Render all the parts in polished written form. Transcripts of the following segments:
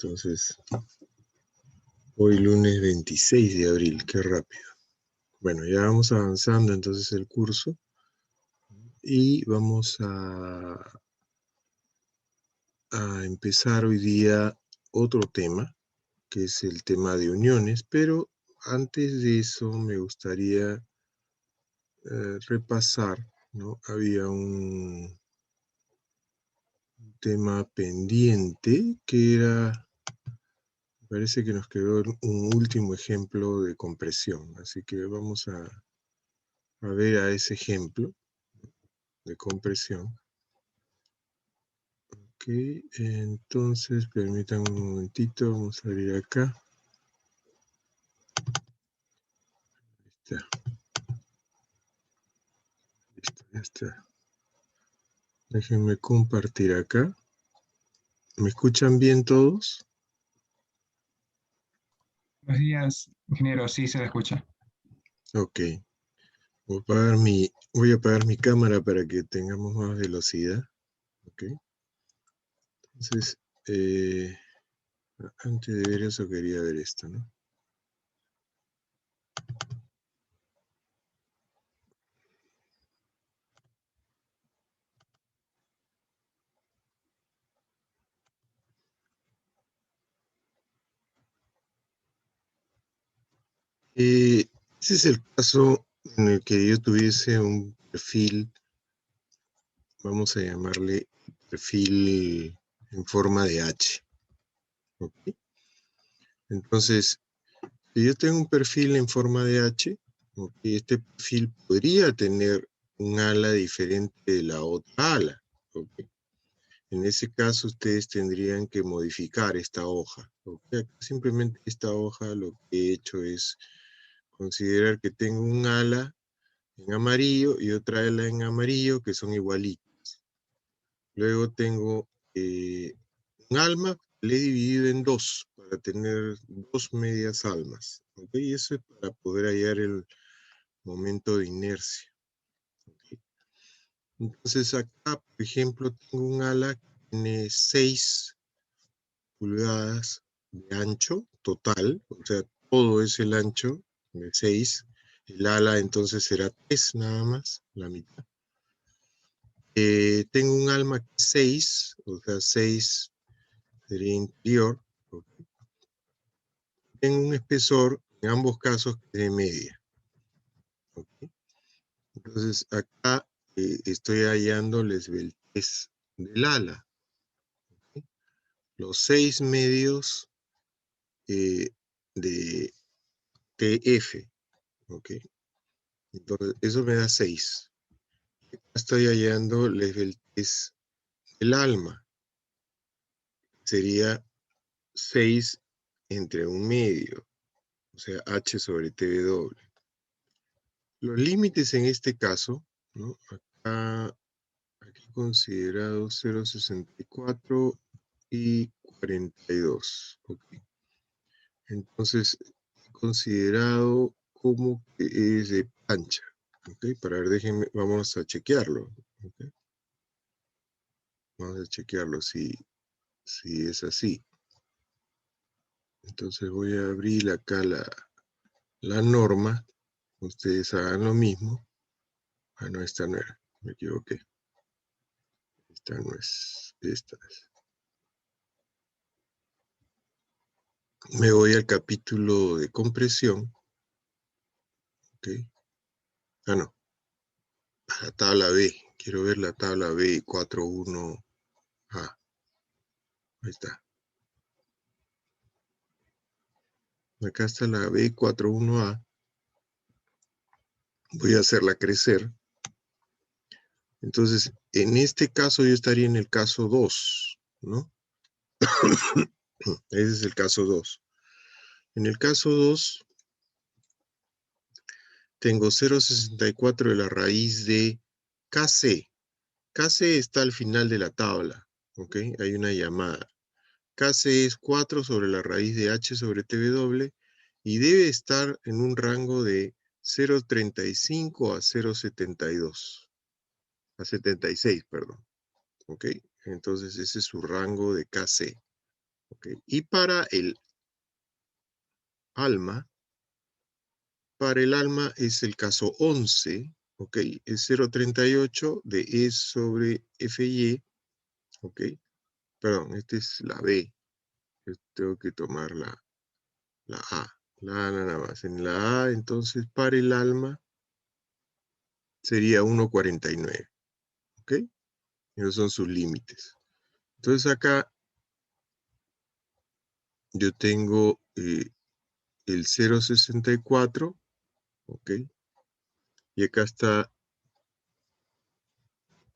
Entonces, hoy lunes 26 de abril, qué rápido. Bueno, ya vamos avanzando entonces el curso y vamos a empezar hoy día otro tema, que es el tema de uniones, pero antes de eso me gustaría repasar, ¿no? Había un tema pendiente que era, parece que nos quedó un último ejemplo de compresión, así que vamos a ver a ese ejemplo de compresión. Ok, entonces permítanme un momentito, vamos a abrir acá. Ahí está. Listo, ya está. Déjenme compartir acá. ¿Me escuchan bien todos? Buenos días, ingeniero. Sí, se le escucha. Ok. Voy a apagar mi cámara para que tengamos más velocidad. Ok. Entonces, antes de ver eso quería ver esto, ¿no? Ese es el caso en el que yo tuviese un perfil, vamos a llamarle perfil en forma de H. ¿Okay? Entonces, si yo tengo un perfil en forma de H, ¿okay? Este perfil podría tener un ala diferente de la otra ala. ¿Okay? En ese caso, ustedes tendrían que modificar esta hoja. ¿Okay? Simplemente esta hoja lo que he hecho es considerar que tengo un ala en amarillo y otra ala en amarillo que son igualitas. Luego tengo un alma, le he dividido en dos para tener dos medias almas. ¿Okay? Y eso es para poder hallar el momento de inercia. ¿Okay? Entonces acá, por ejemplo, tengo un ala que tiene 6 pulgadas de ancho total, o sea, todo es el ancho de 6. El ala entonces será 3 nada más, la mitad. Tengo un alma que es 6, o sea, 6 sería interior. ¿Okay? Tengo un espesor, en ambos casos, que es de media. ¿Okay? Entonces, acá estoy hallando el esbeltez del ala. ¿Okay? Los 6 medios de TF. ¿Okay? Entonces, eso me da 6. Acá estoy hallando el esbeltez del alma. Sería 6 entre un medio. O sea, H sobre TW. Los límites en este caso, ¿no? Acá, aquí considerado 0,64 y 42. ¿Okay? Entonces, he considerado como que es de plancha. ¿Okay? Para ver, déjenme, vamos a chequearlo. ¿Okay? Vamos a chequearlo si es así. Entonces voy a abrir acá la norma. Ustedes hagan lo mismo. Ah, no, esta no era. Me equivoqué. Esta no es. Esta es. Me voy al capítulo de compresión. ¿Ok? Ah, no. A la tabla B. Quiero ver la tabla B 41A. Ahí está. Acá está la B41A. Voy a hacerla crecer. Entonces, en este caso yo estaría en el caso 2, ¿no? Ese es el caso 2. En el caso 2, tengo 0,64 de la raíz de KC. KC está al final de la tabla, ¿ok? Hay una llamada. KC es 4 sobre la raíz de H sobre TW y debe estar en un rango de 0,35 a 0,72. A 76, perdón. ¿Ok? Entonces ese es su rango de KC. ¿ok? Y para el alma es el caso 11, ¿ok? Es 0,38 de E sobre FY, ¿ok? Perdón, esta es la B. Yo tengo que tomar la A. La A nada más. En la A, entonces, para el alma sería 1,49, ¿ok? Esos son sus límites. Entonces acá yo tengo el 0,64, ¿ok? Y acá está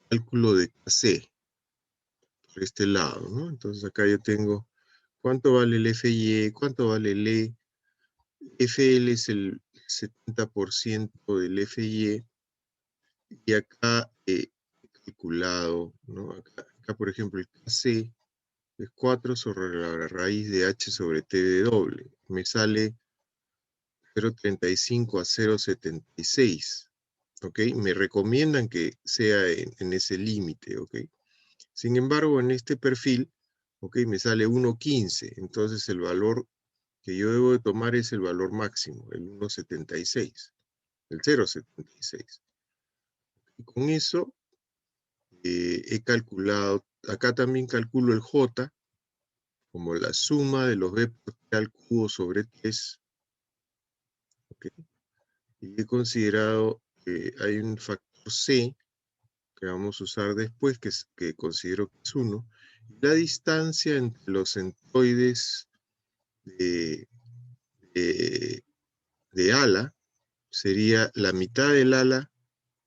el cálculo de KC, por este lado, ¿no? Entonces acá yo tengo cuánto vale el FY, cuánto vale el E. FL es el 70% del FY, y acá he calculado, ¿no? Acá, por ejemplo, el KC es 4 sobre la raíz de H sobre TW. Me sale 0,35 a 0,76, ¿ok? Me recomiendan que sea en ese límite, ¿ok? Sin embargo, en este perfil, ¿ok? Me sale 1,15, entonces el valor que yo debo de tomar es el valor máximo, el 1,76, el 0,76. Y con eso he calculado, acá también calculo el J como la suma de los B por T al cubo sobre 3, ¿ok? Y he considerado que hay un factor C que vamos a usar después, que considero que es 1, y la distancia entre los centroides de, de, de ala sería la mitad del ala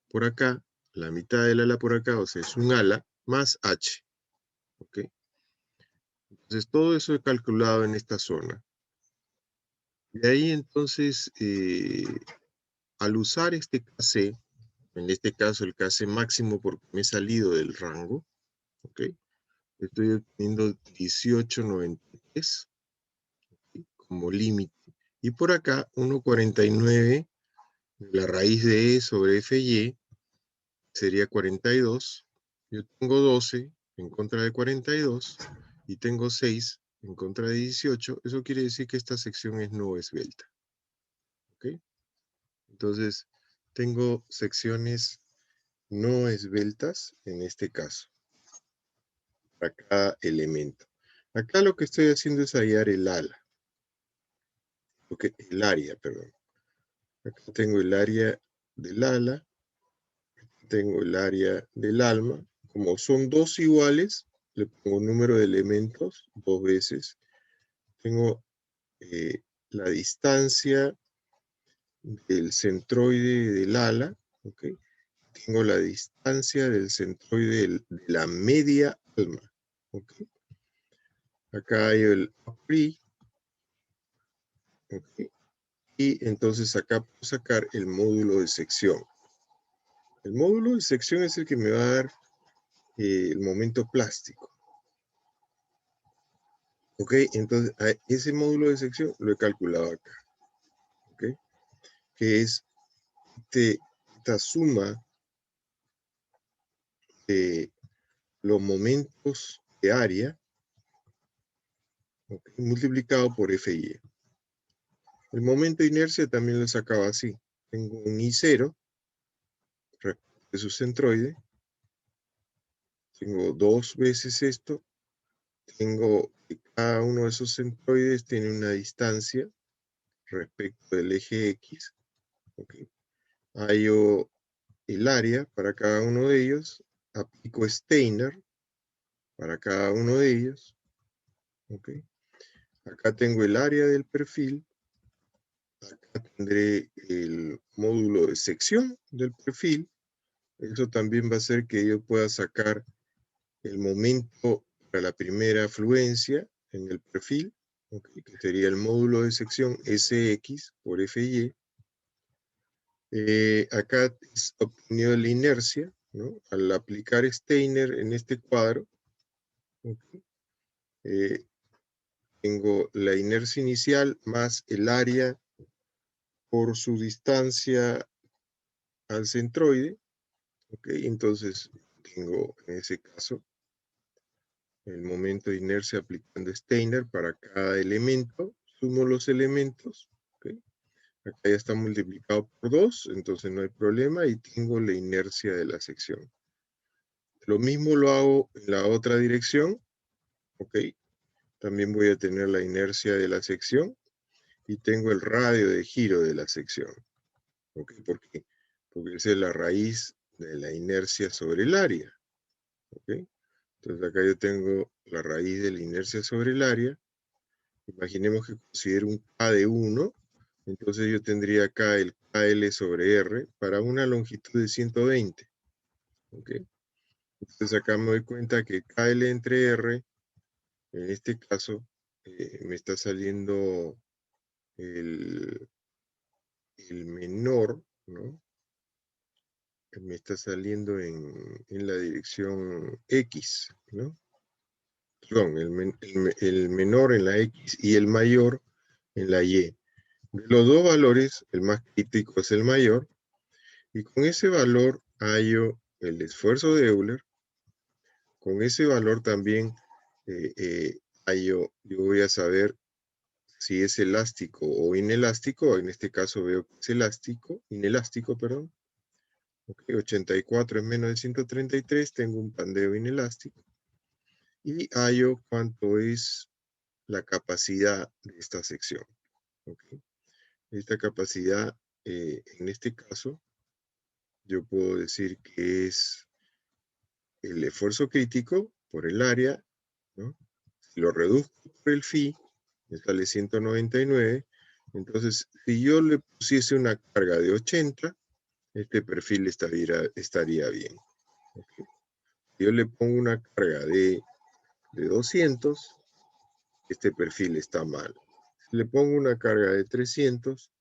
por acá, la mitad del ala por acá, o sea, es un ala más H, ¿ok? Entonces, todo eso he calculado en esta zona. De ahí, entonces, al usar este KC, en este caso el KC máximo porque me he salido del rango, ¿ok? Estoy obteniendo 18,93 como límite. Y por acá, 1,49, la raíz de E sobre FY sería 42. Yo tengo 12 en contra de 42 y tengo 6 en contra de 18. Eso quiere decir que esta sección es no esbelta. ¿Ok? Entonces, tengo secciones no esbeltas en este caso, para cada elemento. Acá lo que estoy haciendo es hallar el ala. El área, perdón. Acá tengo el área del ala, tengo el área del alma. Como son dos iguales, le pongo número de elementos 2 veces. Tengo la distancia del centroide del ala, ¿ok? Tengo la distancia del centroide de la media alma, ¿ok? Acá hay el APRI, ¿ok? Y entonces acá puedo sacar el módulo de sección. El módulo de sección es el que me va a dar el momento plástico. ¿Ok? Entonces, ese módulo de sección lo he calculado acá. ¿Ok? Que es esta suma de los momentos de área, ¿ok? Multiplicado por FY. El momento de inercia también lo sacaba así. Tengo un I0 de su centroide. Tengo 2 veces esto. Tengo que cada uno de esos centroides tiene una distancia respecto del eje X. ¿Okay? Hallo el área para cada uno de ellos. Aplico Steiner para cada uno de ellos. ¿Okay? Acá tengo el área del perfil. Acá tendré el módulo de sección del perfil. Eso también va a hacer que yo pueda sacar el momento para la primera fluencia en el perfil, ¿okay? Que sería el módulo de sección Sx por Fy. Acá es obtenido la inercia, ¿no? Al aplicar Steiner en este cuadro, ¿okay? Tengo la inercia inicial más el área por su distancia al centroide, ¿okay? Entonces tengo en ese caso el momento de inercia aplicando Steiner para cada elemento, sumo los elementos, ¿ok? Acá ya está multiplicado por 2, entonces no hay problema, y tengo la inercia de la sección. Lo mismo lo hago en la otra dirección, ¿ok? También voy a tener la inercia de la sección, y tengo el radio de giro de la sección, ¿ok? ¿Por qué? Porque esa es la raíz de la inercia sobre el área, ¿ok? Entonces acá yo tengo la raíz de la inercia sobre el área. Imaginemos que considero un K de 1, entonces yo tendría acá el KL sobre R para una longitud de 120. ¿Ok? Entonces acá me doy cuenta que KL entre R, en este caso, me está saliendo el menor, ¿no? Me está saliendo en la dirección X, ¿no? Perdón, el menor en la X y el mayor en la Y. De los dos valores, el más crítico es el mayor, y con ese valor hallo el esfuerzo de Euler. Con ese valor también yo voy a saber si es elástico o inelástico. En este caso veo que es inelástico, perdón. Okay, 84 es menos de 133, tengo un pandeo inelástico. Y hallo cuánto es la capacidad de esta sección. Okay. Esta capacidad, en este caso, yo puedo decir que es el esfuerzo crítico por el área, ¿no? Si lo reduzco por el phi, me sale 199. Entonces, si yo le pusiese una carga de 80, este perfil estaría bien. ¿Okay? Si yo le pongo una carga de 200, este perfil está mal. Si le pongo una carga de 300,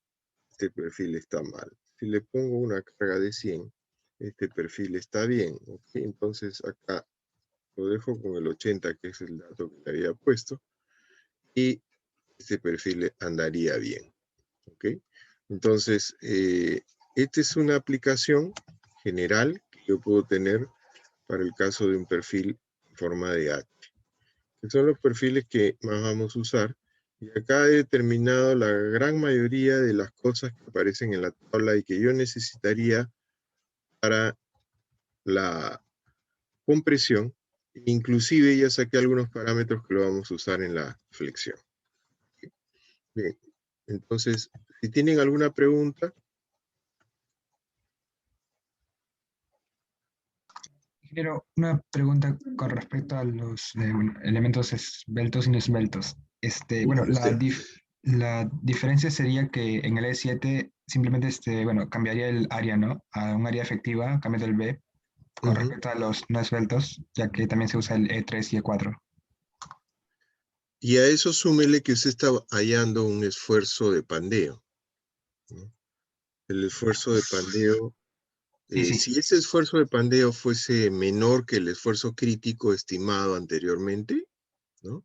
este perfil está mal. Si le pongo una carga de 100, este perfil está bien. ¿Okay? Entonces acá lo dejo con el 80, que es el dato que le había puesto, y este perfil andaría bien. ¿Ok? Entonces, esta es una aplicación general que yo puedo tener para el caso de un perfil en forma de H, que son los perfiles que más vamos a usar. Y acá he determinado la gran mayoría de las cosas que aparecen en la tabla y que yo necesitaría para la compresión. Inclusive ya saqué algunos parámetros que lo vamos a usar en la flexión. Bien, entonces, si tienen alguna pregunta. Ingeniero, una pregunta con respecto a los bueno, elementos esbeltos y no esbeltos. Bueno, la diferencia sería que en el E7 simplemente bueno, cambiaría el área, ¿no? A un área efectiva, cambiando el B, con respecto a los no esbeltos, ya que también se usa el E3 y E4. Y a eso súmele que usted está hallando un esfuerzo de pandeo, ¿no? El esfuerzo de pandeo, Sí, sí. si ese esfuerzo de pandeo fuese menor que el esfuerzo crítico estimado anteriormente, ¿no?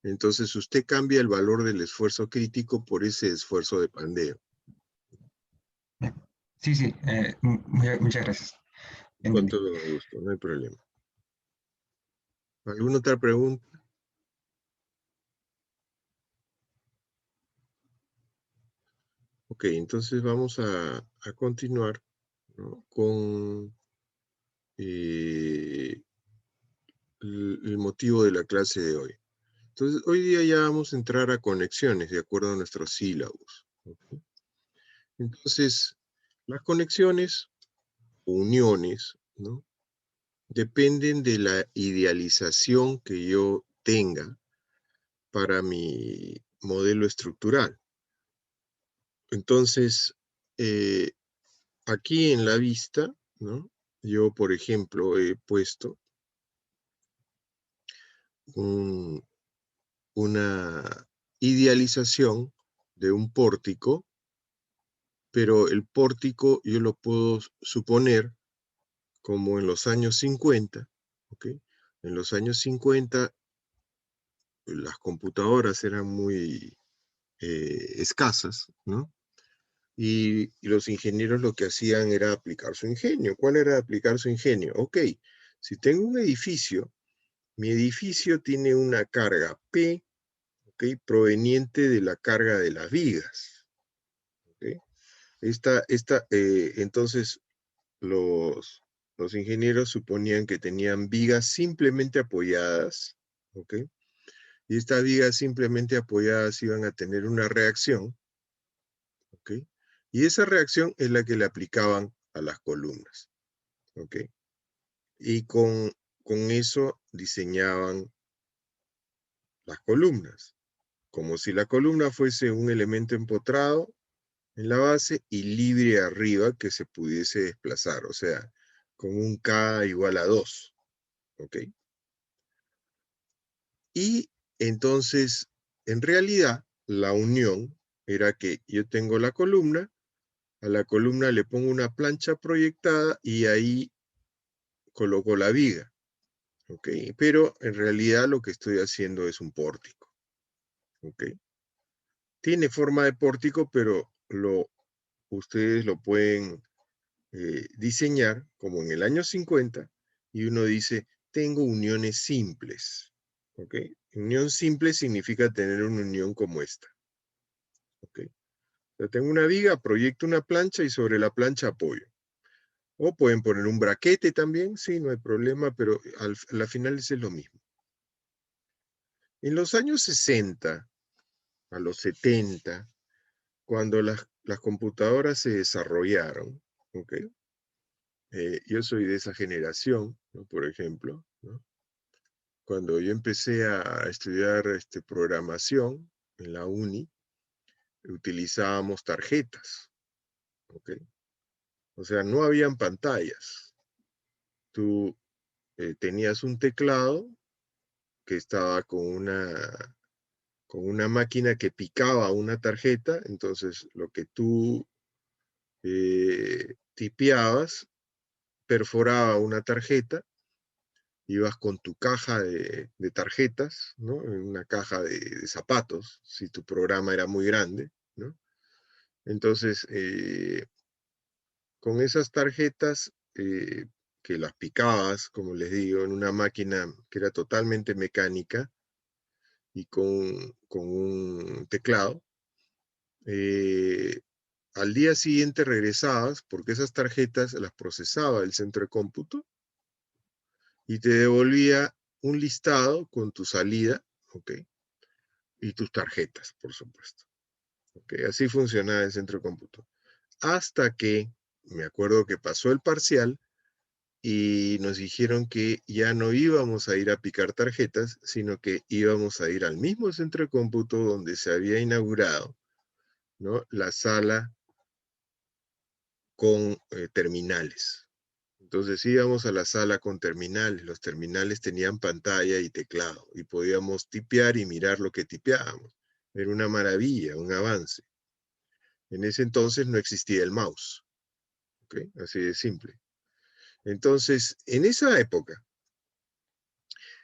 Entonces usted cambia el valor del esfuerzo crítico por ese esfuerzo de pandeo. Sí, sí, muchas gracias. Con Entendí. todo gusto, no hay problema. ¿Alguna otra pregunta? Ok, entonces vamos a continuar, ¿no? Con el motivo de la clase de hoy. Entonces, hoy día ya vamos a entrar a conexiones de acuerdo a nuestros sílabos. ¿Okay? Entonces, las conexiones o uniones, ¿no? Dependen de la idealización que yo tenga para mi modelo estructural. Entonces, aquí en la vista, ¿no? Yo, por ejemplo, he puesto una idealización de un pórtico, pero el pórtico yo lo puedo suponer como en los años 50, ¿ok? En los años 50 las computadoras eran muy escasas, ¿no? Y los ingenieros lo que hacían era aplicar su ingenio. ¿Cuál era aplicar su ingenio? Ok, si tengo un edificio mi edificio tiene una carga P, ¿ok? Proveniente de la carga de las vigas, ¿ok? Entonces, los ingenieros suponían que tenían vigas simplemente apoyadas, ¿ok? Y estas vigas simplemente apoyadas iban a tener una reacción, ¿ok? Y esa reacción es la que le aplicaban a las columnas, ¿ok? Y con eso diseñaban las columnas, como si la columna fuese un elemento empotrado en la base y libre arriba que se pudiese desplazar, o sea, con un K igual a 2, ¿ok? Y entonces, en realidad, la unión era que yo tengo la columna, a la columna le pongo una plancha proyectada y ahí coloco la viga, ¿ok? Pero en realidad lo que estoy haciendo es un pórtico, ¿ok? Tiene forma de pórtico, pero ustedes lo pueden diseñar como en el año 50 y uno dice, tengo uniones simples, ¿ok? Unión simple significa tener una unión como esta, ¿ok? Yo tengo una viga, proyecto una plancha y sobre la plancha apoyo. O pueden poner un braquete también, sí, no hay problema, pero a la final es lo mismo. En los años 60 a los 70, cuando las computadoras se desarrollaron, ¿ok? Yo soy de esa generación, ¿no? Por ejemplo, ¿no? Cuando yo empecé a estudiar programación en la uni, utilizábamos tarjetas, ¿ok? O sea, no habían pantallas. Tú tenías un teclado que estaba con una máquina que picaba una tarjeta, entonces lo que tú tipeabas perforaba una tarjeta, ibas con tu caja de tarjetas, ¿no? En una caja de zapatos, si tu programa era muy grande, ¿no? Entonces, con esas tarjetas que las picabas, como les digo, en una máquina que era totalmente mecánica y con un teclado, al día siguiente regresabas porque esas tarjetas las procesaba el centro de cómputo y te devolvía un listado con tu salida, ¿ok? Y tus tarjetas, por supuesto. ¿Ok? Así funcionaba el centro de cómputo. Hasta que, me acuerdo que pasó el parcial y nos dijeron que ya no íbamos a ir a picar tarjetas, sino que íbamos a ir al mismo centro de cómputo donde se había inaugurado, ¿no? La sala con terminales. Entonces íbamos a la sala con terminales. Los terminales tenían pantalla y teclado y podíamos tipear y mirar lo que tipeábamos. Era una maravilla, un avance. En ese entonces no existía el mouse. ¿Ok? Así de simple. Entonces, en esa época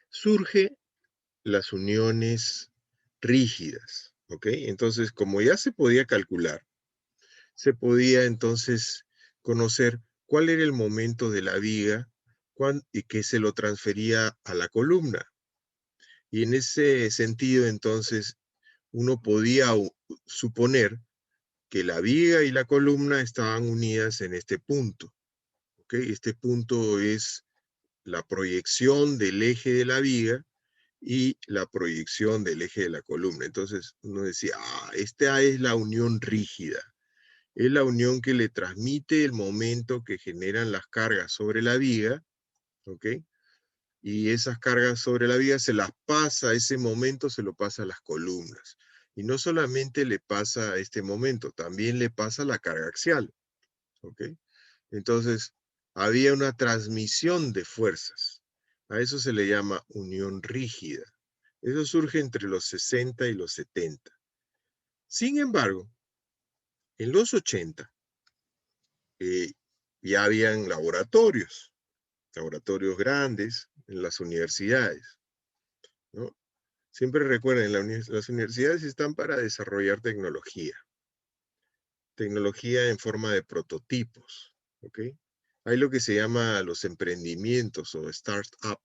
surgen las uniones rígidas. ¿Ok? Entonces, como ya se podía calcular, se podía entonces conocer cuál era el momento de la viga y que se lo transfería a la columna. Y en ese sentido, entonces, uno podía suponer que la viga y la columna estaban unidas en este punto. ¿Okay? Este punto es la proyección del eje de la viga y la proyección del eje de la columna. Entonces uno decía, esta es la unión rígida. Es la unión que le transmite el momento que generan las cargas sobre la viga, ¿ok? Y esas cargas sobre la viga se las pasa, ese momento se lo pasa a las columnas. Y no solamente le pasa a este momento, también le pasa la carga axial, ¿ok? Entonces, había una transmisión de fuerzas. A eso se le llama unión rígida. Eso surge entre los 60 y los 70. Sin embargo, en los 80, ya habían laboratorios grandes en las universidades, ¿no? Siempre recuerden, las universidades están para desarrollar tecnología en forma de prototipos, ¿ok? Hay lo que se llama los emprendimientos o start-up,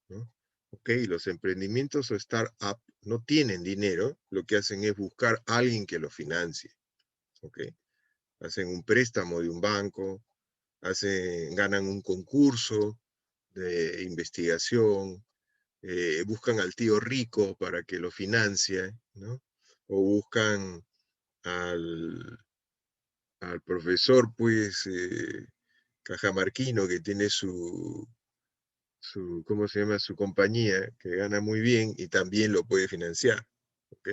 ¿no? ¿ok? Los emprendimientos o startup no tienen dinero, lo que hacen es buscar a alguien que lo financie, ¿ok? Hacen un préstamo de un banco, ganan un concurso de investigación, buscan al tío rico para que lo financie, ¿no? O buscan al, al profesor, pues, cajamarquino que tiene ¿cómo se llama? Su compañía, que gana muy bien y también lo puede financiar, ¿ok?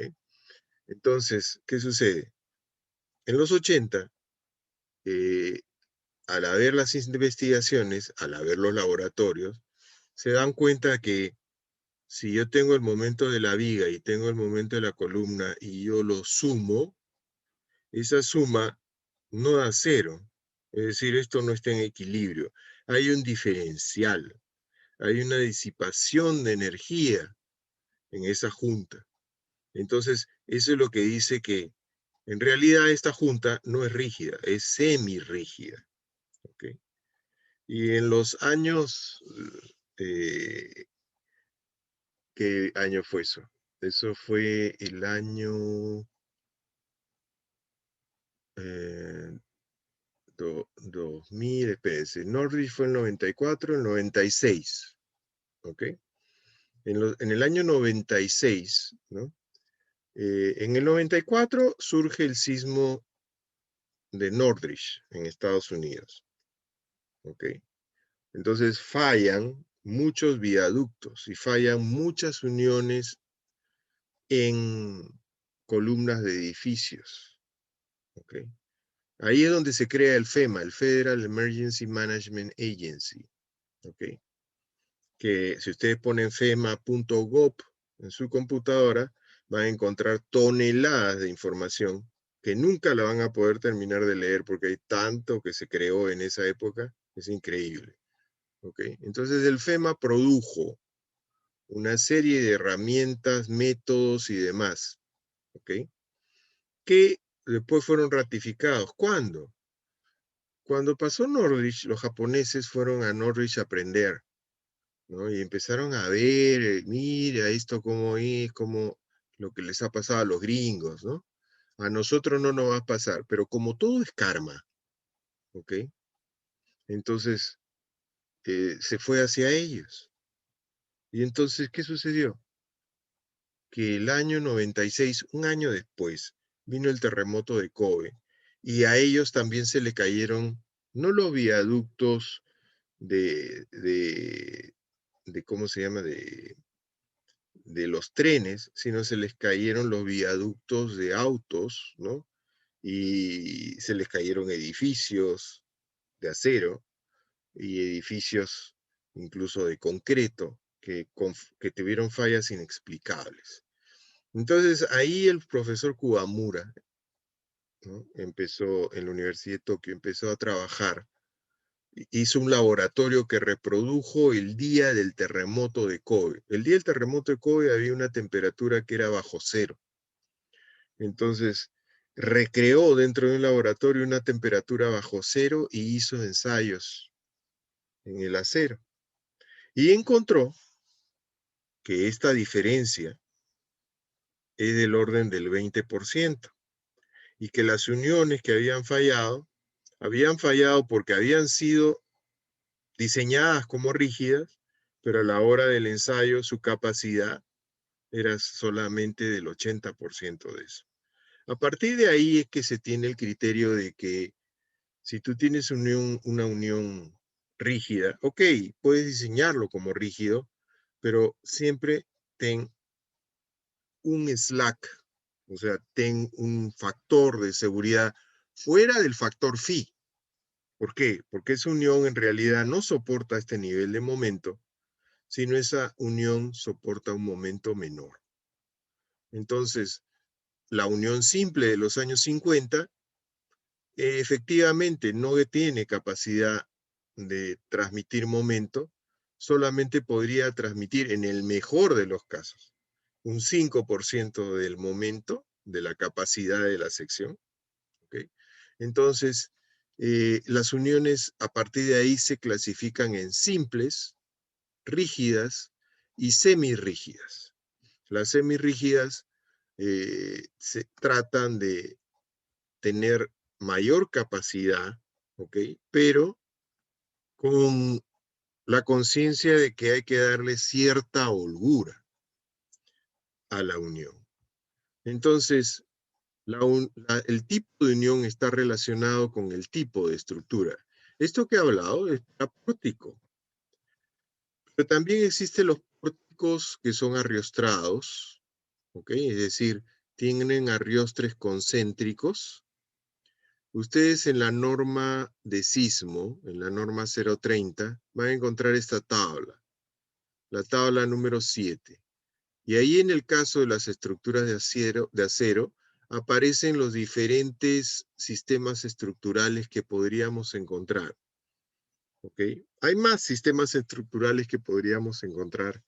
Entonces, ¿qué sucede? En los 80, eh, al haber las investigaciones, al haber los laboratorios, se dan cuenta que si yo tengo el momento de la viga y tengo el momento de la columna y yo lo sumo, esa suma no da cero. Es decir, esto no está en equilibrio. Hay un diferencial, hay una disipación de energía en esa junta. Entonces, eso es lo que dice que en realidad esta junta no es rígida, es semirrígida. ¿Okay? Y en los años, ¿qué año fue eso? Eso fue el año 2000, espérense, Norwich fue el 94, el 96, ¿ok? En el año 96, ¿no? En el 94 surge el sismo de Norwich en Estados Unidos, ¿ok? Entonces fallan muchos viaductos y fallan muchas uniones en columnas de edificios, ¿ok? Ahí es donde se crea el FEMA, el Federal Emergency Management Agency, ¿ok? Que si ustedes ponen fema.gov en su computadora, van a encontrar toneladas de información que nunca la van a poder terminar de leer porque hay tanto que se creó en esa época, es increíble. ¿Ok? Entonces el FEMA produjo una serie de herramientas, métodos y demás, ¿ok? Que después fueron ratificados. ¿Cuándo? Cuando pasó Norwich, los japoneses fueron a Norwich a aprender, ¿no? Y empezaron a ver, mira esto cómo es, como lo que les ha pasado a los gringos, ¿no? A nosotros no nos va a pasar, pero como todo es karma, ¿ok? Entonces se fue hacia ellos. Y entonces, ¿qué sucedió? Que el año 96, un año después, vino el terremoto de Kobe y a ellos también se le cayeron no los viaductos de ¿cómo se llama? De los trenes, sino se les cayeron los viaductos de autos, ¿no? Y se les cayeron edificios de acero y edificios incluso de concreto que tuvieron fallas inexplicables. Entonces ahí el profesor Kuwamura, ¿no? Empezó en la Universidad de Tokio, empezó a trabajar, hizo un laboratorio que reprodujo el día del terremoto de Kobe. El día del terremoto de Kobe había una temperatura que era bajo cero. Entonces recreó dentro de un laboratorio una temperatura bajo cero y hizo ensayos en el acero. Y encontró que esta diferencia es del orden del 20%. Y que las uniones que habían fallado porque habían sido diseñadas como rígidas, pero a la hora del ensayo su capacidad era solamente del 80% de eso. A partir de ahí es que se tiene el criterio de que si tú tienes una unión rígida, ok, puedes diseñarlo como rígido, pero siempre ten un slack, o sea, ten un factor de seguridad fuera del factor phi. ¿Por qué? Porque esa unión en realidad no soporta este nivel de momento, sino esa unión soporta un momento menor. Entonces, la unión simple de los años 50 efectivamente no tiene capacidad de transmitir momento, solamente podría transmitir en el mejor de los casos un 5% del momento de la capacidad de la sección. ¿Okay? Entonces, las uniones a partir de ahí se clasifican en simples, rígidas y semirrígidas. Las semirrígidas se tratan de tener mayor capacidad, ¿ok? Pero con la conciencia de que hay que darle cierta holgura a la unión. Entonces, el tipo de unión está relacionado con el tipo de estructura. Esto que he hablado es para pórtico, pero también existen los pórticos que son arriostrados, ¿ok? Es decir, tienen arriostres concéntricos. Ustedes en la norma de sismo, en la norma 030, van a encontrar esta tabla, la tabla número 7. Y ahí en el caso de las estructuras de acero aparecen los diferentes sistemas estructurales que podríamos encontrar. ¿Ok? Hay más sistemas estructurales que podríamos encontrar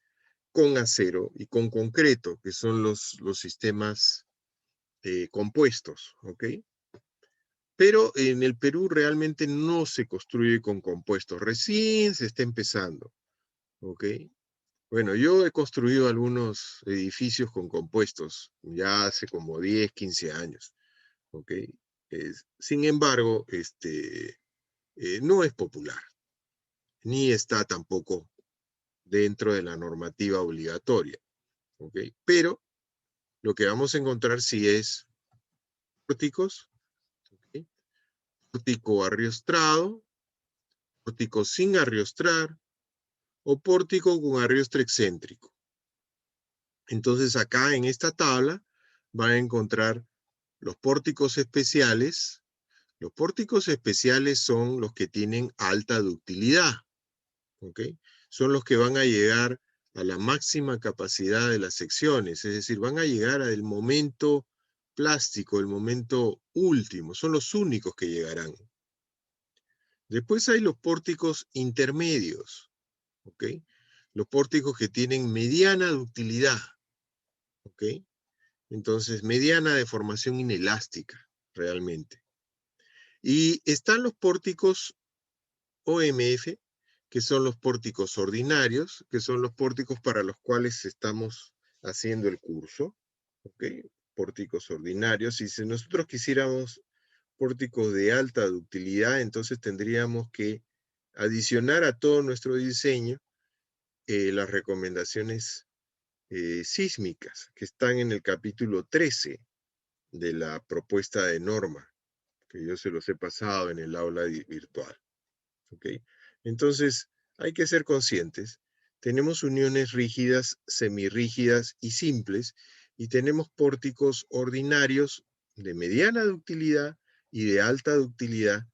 con acero y con concreto, que son los sistemas compuestos. ¿Ok? Pero en el Perú realmente no se construye con compuestos, recién se está empezando. ¿Ok? Bueno, yo he construido algunos edificios con compuestos ya hace como 10, 15 años, ¿ok? Sin embargo, no es popular, ni está tampoco dentro de la normativa obligatoria, ¿ok? Pero lo que vamos a encontrar sí es pórticos, ¿ok? Pórtico arriostrado, pórtico sin arriostrar o pórtico con arriostre excéntrico. Entonces acá en esta tabla van a encontrar los pórticos especiales. Los pórticos especiales son los que tienen alta ductilidad, ¿ok? Son los que van a llegar a la máxima capacidad de las secciones, es decir, van a llegar al momento plástico, el momento último, son los únicos que llegarán. Después hay los pórticos intermedios, ¿ok? Los pórticos que tienen mediana ductilidad, ¿ok? Entonces, mediana de formación inelástica, realmente. Y están los pórticos OMF, que son los pórticos ordinarios, que son los pórticos para los cuales estamos haciendo el curso, ¿ok? Pórticos ordinarios. Y si nosotros quisiéramos pórticos de alta ductilidad, entonces tendríamos que adicionar a todo nuestro diseño las recomendaciones sísmicas que están en el capítulo 13 de la propuesta de norma, que yo se los he pasado en el aula virtual. ¿Ok? Entonces, hay que ser conscientes. Tenemos uniones rígidas, semirrígidas y simples, y tenemos pórticos ordinarios de mediana ductilidad y de alta ductilidad,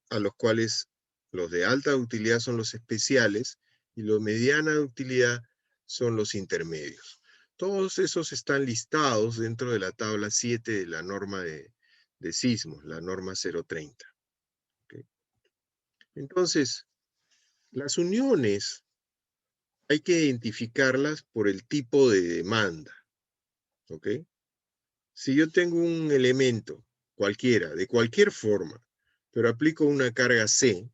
a los cuales los de alta ductilidad son los especiales y los de mediana ductilidad son los intermedios. Todos esos están listados dentro de la tabla 7 de la norma de sismos, la norma 030. ¿Okay? Entonces, las uniones hay que identificarlas por el tipo de demanda. ¿Ok? Si yo tengo un elemento cualquiera, de cualquier forma, pero aplico una carga C,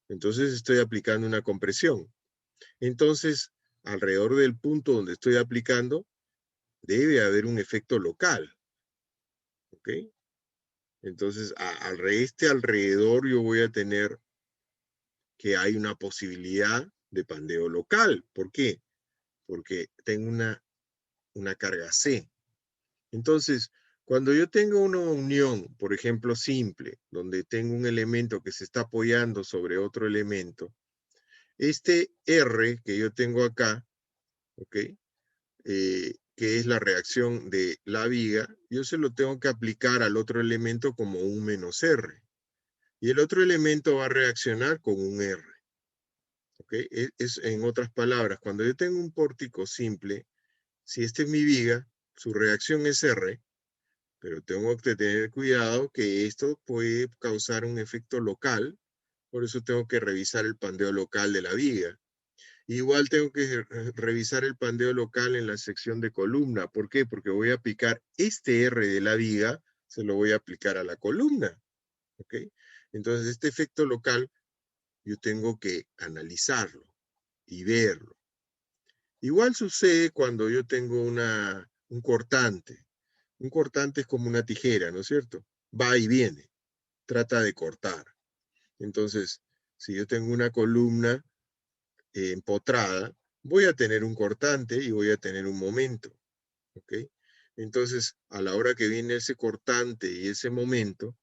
entonces estoy aplicando una compresión. Entonces, alrededor del punto donde estoy aplicando, debe haber un efecto local. ¿Ok? Entonces, alrededor yo voy a tener que hay una posibilidad de pandeo local. ¿Por qué? Porque tengo una carga C. Entonces, cuando yo tengo una unión, por ejemplo, simple, donde tengo un elemento que se está apoyando sobre otro elemento, este R que yo tengo acá, ¿ok? Que es la reacción de la viga, yo se lo tengo que aplicar al otro elemento como un menos R. Y el otro elemento va a reaccionar con un R. ¿Ok? En otras palabras, cuando yo tengo un pórtico simple, si esta es mi viga, su reacción es R, pero tengo que tener cuidado que esto puede causar un efecto local, por eso tengo que revisar el pandeo local de la viga. Igual tengo que revisar el pandeo local en la sección de columna. ¿Por qué? Porque voy a aplicar este R de la viga, se lo voy a aplicar a la columna. ¿Ok? Entonces, este efecto local yo tengo que analizarlo y verlo. Igual sucede cuando yo tengo un cortante. Un cortante es como una tijera, ¿no es cierto? Va y viene, trata de cortar. Entonces, si yo tengo una columna empotrada, voy a tener un cortante y voy a tener un momento, ¿ok? Entonces, a la hora que viene ese cortante y ese momento,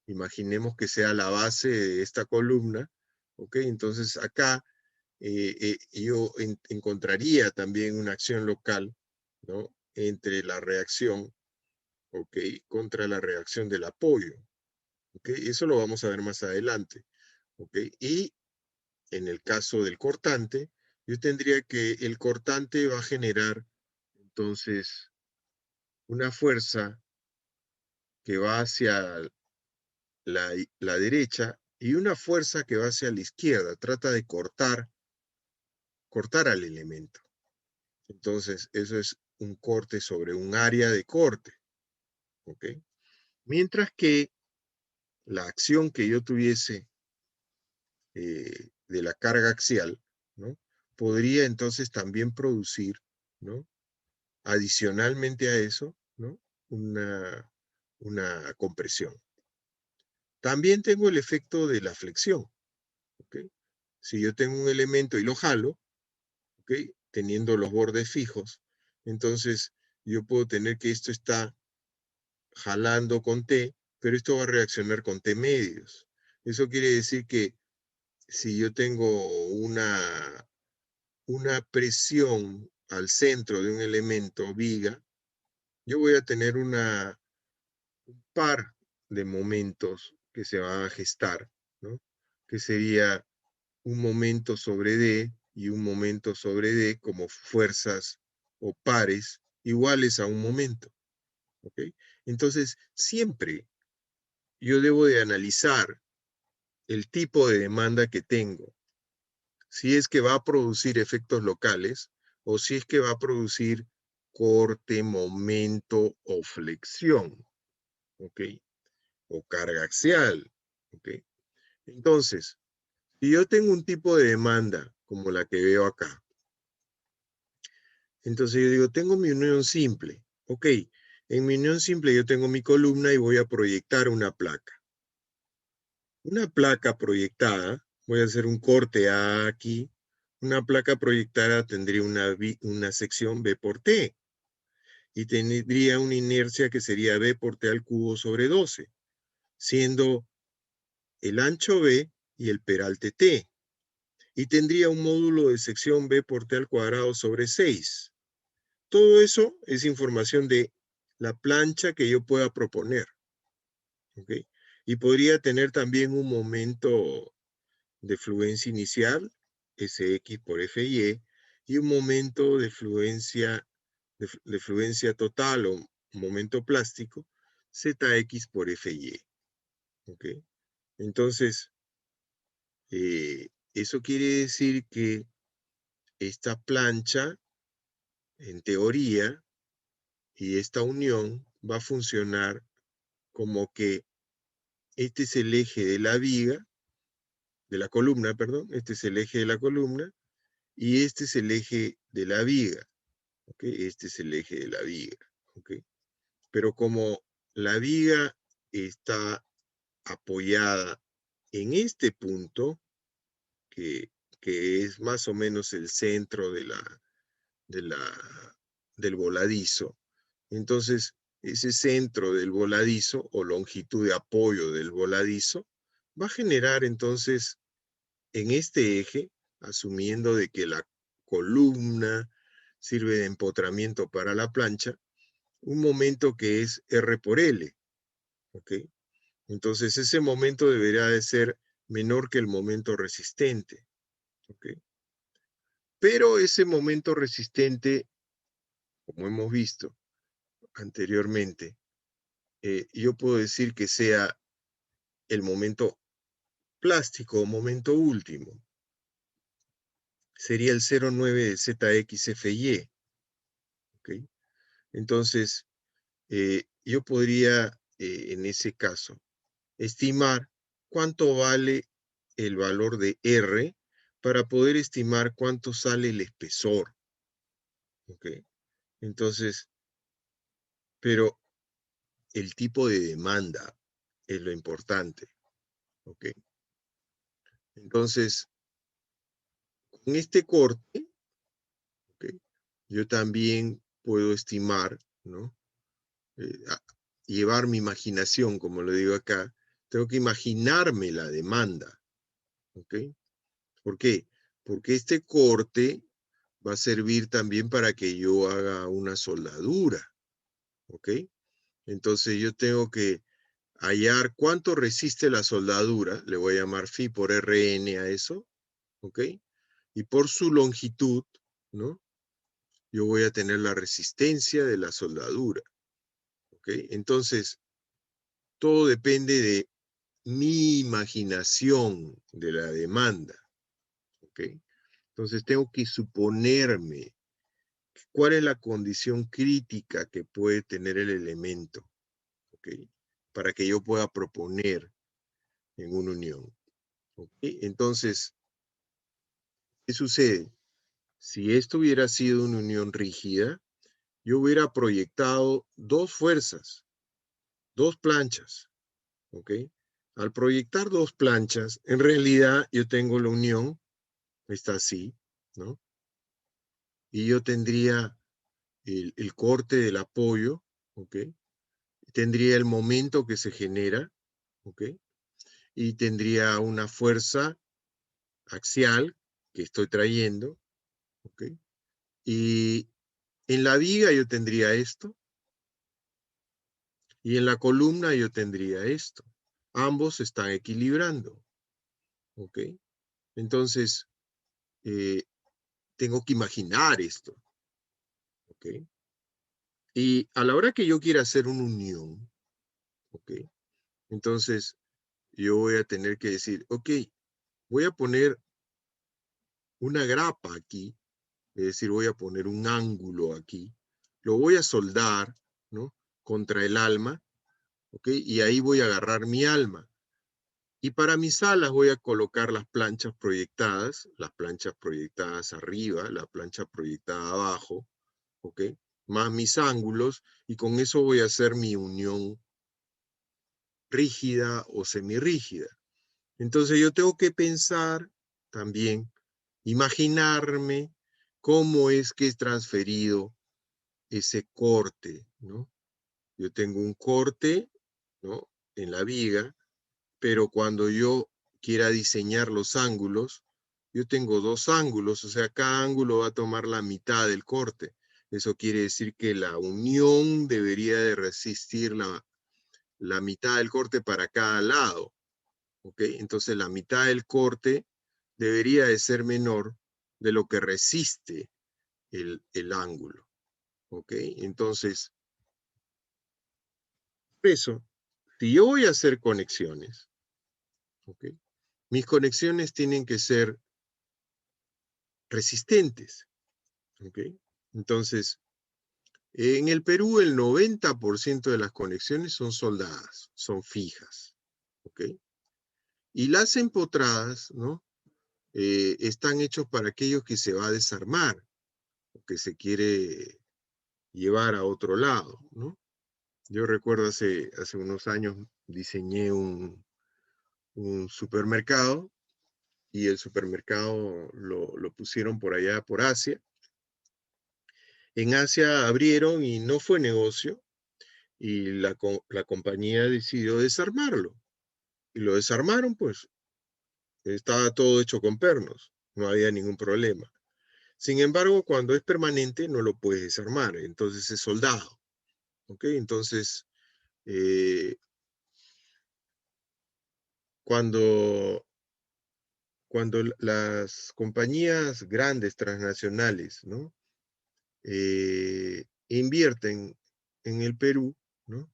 imaginemos que sea la base de esta columna, ¿ok? Entonces acá yo encontraría también una acción local, ¿no? Entre la reacción, ¿ok? Contra la reacción del apoyo, ¿ok? Eso lo vamos a ver más adelante, ¿ok? Y en el caso del cortante, yo tendría que el cortante va a generar entonces una fuerza que va hacia la derecha y una fuerza que va hacia la izquierda. Trata de cortar al elemento. Entonces, eso es un corte sobre un área de corte. ¿Ok? Mientras que la acción que yo tuviese de la carga axial, ¿no? Podría entonces también producir, ¿no? Adicionalmente a eso, ¿no? Una compresión. También tengo el efecto de la flexión. ¿Ok? Si yo tengo un elemento y lo jalo, ¿ok? Teniendo los bordes fijos, entonces yo puedo tener que esto está jalando con T, pero esto va a reaccionar con T medios. Eso quiere decir que si yo tengo una presión al centro de un elemento viga, yo voy a tener un par de momentos que se van a gestar, ¿no? Que sería un momento sobre D y un momento sobre D como fuerzas o pares iguales a un momento. ¿Ok? Entonces, siempre yo debo de analizar el tipo de demanda que tengo, si es que va a producir efectos locales o si es que va a producir corte, momento o flexión, ¿ok? O carga axial, ¿ok? Entonces, si yo tengo un tipo de demanda como la que veo acá, entonces yo digo, tengo mi unión simple, ¿ok? En mi unión simple yo tengo mi columna y voy a proyectar una placa. Una placa proyectada, voy a hacer un corte A aquí, una placa proyectada tendría una sección B por T y tendría una inercia que sería B por T al cubo sobre 12, siendo el ancho B y el peralte T. Y tendría un módulo de sección B por T al cuadrado sobre 6. Todo eso es información de la plancha que yo pueda proponer. ¿Ok? Y podría tener también un momento de fluencia inicial, Sx por Fy, y un momento de fluencia, de fluencia total o momento plástico, Zx por Fy. ¿Ok? Entonces, eso quiere decir que esta plancha, en teoría, y esta unión va a funcionar como que este es el eje de la viga, de la columna, perdón, este es el eje de la columna, y este es el eje de la viga. ¿Okay? Este es el eje de la viga. ¿Okay? Pero como la viga está apoyada en este punto, que, que es más o menos el centro de del voladizo, entonces ese centro del voladizo o longitud de apoyo del voladizo va a generar entonces en este eje, asumiendo de que la columna sirve de empotramiento para la plancha, un momento que es R por L. ¿Ok? Entonces ese momento debería de ser menor que el momento resistente. ¿Ok? Pero ese momento resistente, como hemos visto anteriormente, yo puedo decir que sea el momento plástico o momento último. Sería el 0,9 de ZXFY. ¿Ok? Entonces, yo podría, en ese caso, estimar cuánto vale el valor de R para poder estimar cuánto sale el espesor. ¿ok? Entonces, pero el tipo de demanda es lo importante, ¿ok? Entonces, con este corte, ¿ok? Yo también puedo estimar, ¿no? Llevar mi imaginación, como lo digo acá, tengo que imaginarme la demanda, ¿ok? ¿Por qué? Porque este corte va a servir también para que yo haga una soldadura, ¿ok? Entonces yo tengo que hallar cuánto resiste la soldadura, le voy a llamar phi por Rn a eso, ¿ok? Y por su longitud, ¿no? Yo voy a tener la resistencia de la soldadura, ¿ok? Entonces, todo depende de mi imaginación de la demanda, ¿ok? Entonces tengo que suponerme cuál es la condición crítica que puede tener el elemento, ¿ok? Para que yo pueda proponer en una unión, ¿ok? Entonces, ¿qué sucede? Si esto hubiera sido una unión rígida, yo hubiera proyectado dos fuerzas, dos planchas, ¿ok? Al proyectar dos planchas, en realidad yo tengo la unión, está así, ¿no? Y yo tendría el corte del apoyo, ¿ok? Tendría el momento que se genera, ¿ok? Y tendría una fuerza axial que estoy trayendo, ¿ok? Y en la viga yo tendría esto, y en la columna yo tendría esto. Ambos se están equilibrando, ¿ok? Entonces, eh, tengo que imaginar esto, ¿ok? Y a la hora que yo quiera hacer una unión, ¿ok? Entonces, yo voy a tener que decir, ok, voy a poner una grapa aquí, es decir, voy a poner un ángulo aquí, lo voy a soldar, ¿no? Contra el alma, ¿ok? Y ahí voy a agarrar mi alma. Y para mis alas voy a colocar las planchas proyectadas arriba, la plancha proyectada abajo, ¿ok? Más mis ángulos, y con eso voy a hacer mi unión rígida o semirrígida. Entonces yo tengo que pensar también, imaginarme cómo es que es transferido ese corte, ¿no? Yo tengo un corte, ¿no? En la viga, pero cuando yo quiera diseñar los ángulos, yo tengo dos ángulos, o sea, cada ángulo va a tomar la mitad del corte. Eso quiere decir que la unión debería de resistir la mitad del corte para cada lado, ¿ok? Entonces la mitad del corte debería de ser menor de lo que resiste el ángulo, ¿ok? Entonces, por eso, si yo voy a hacer conexiones, ¿ok? Mis conexiones tienen que ser resistentes, ¿ok? Entonces, en el Perú el 90% de las conexiones son soldadas, son fijas, ¿ok? Y las empotradas, ¿no? Están hechos para aquellos que se va a desarmar, o que se quiere llevar a otro lado, ¿no? Yo recuerdo hace unos años diseñé un supermercado, y el supermercado lo pusieron por allá, por Asia. En Asia abrieron y no fue negocio, y la compañía decidió desarmarlo. Y lo desarmaron, pues estaba todo hecho con pernos, no había ningún problema. Sin embargo, cuando es permanente no lo puedes desarmar, entonces es soldado. ¿Ok? Entonces, cuando las compañías grandes transnacionales, ¿no? Invierten en el Perú, ¿no?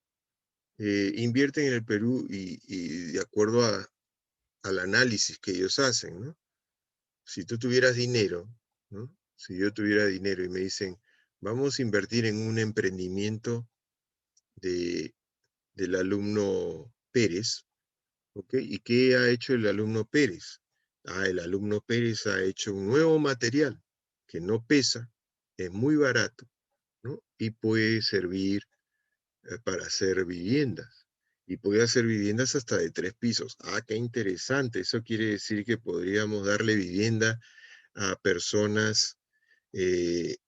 Invierten en el Perú y de acuerdo al análisis que ellos hacen, ¿no? Si tú tuvieras dinero, ¿no? Si yo tuviera dinero y me dicen, vamos a invertir en un emprendimiento de, del alumno Pérez, ¿ok? ¿Y qué ha hecho el alumno Pérez? Ah, el alumno Pérez ha hecho un nuevo material que no pesa, es muy barato, ¿no? Y puede servir para hacer viviendas. Y puede hacer viviendas hasta de 3 pisos. Ah, qué interesante. Eso quiere decir que podríamos darle vivienda a personas que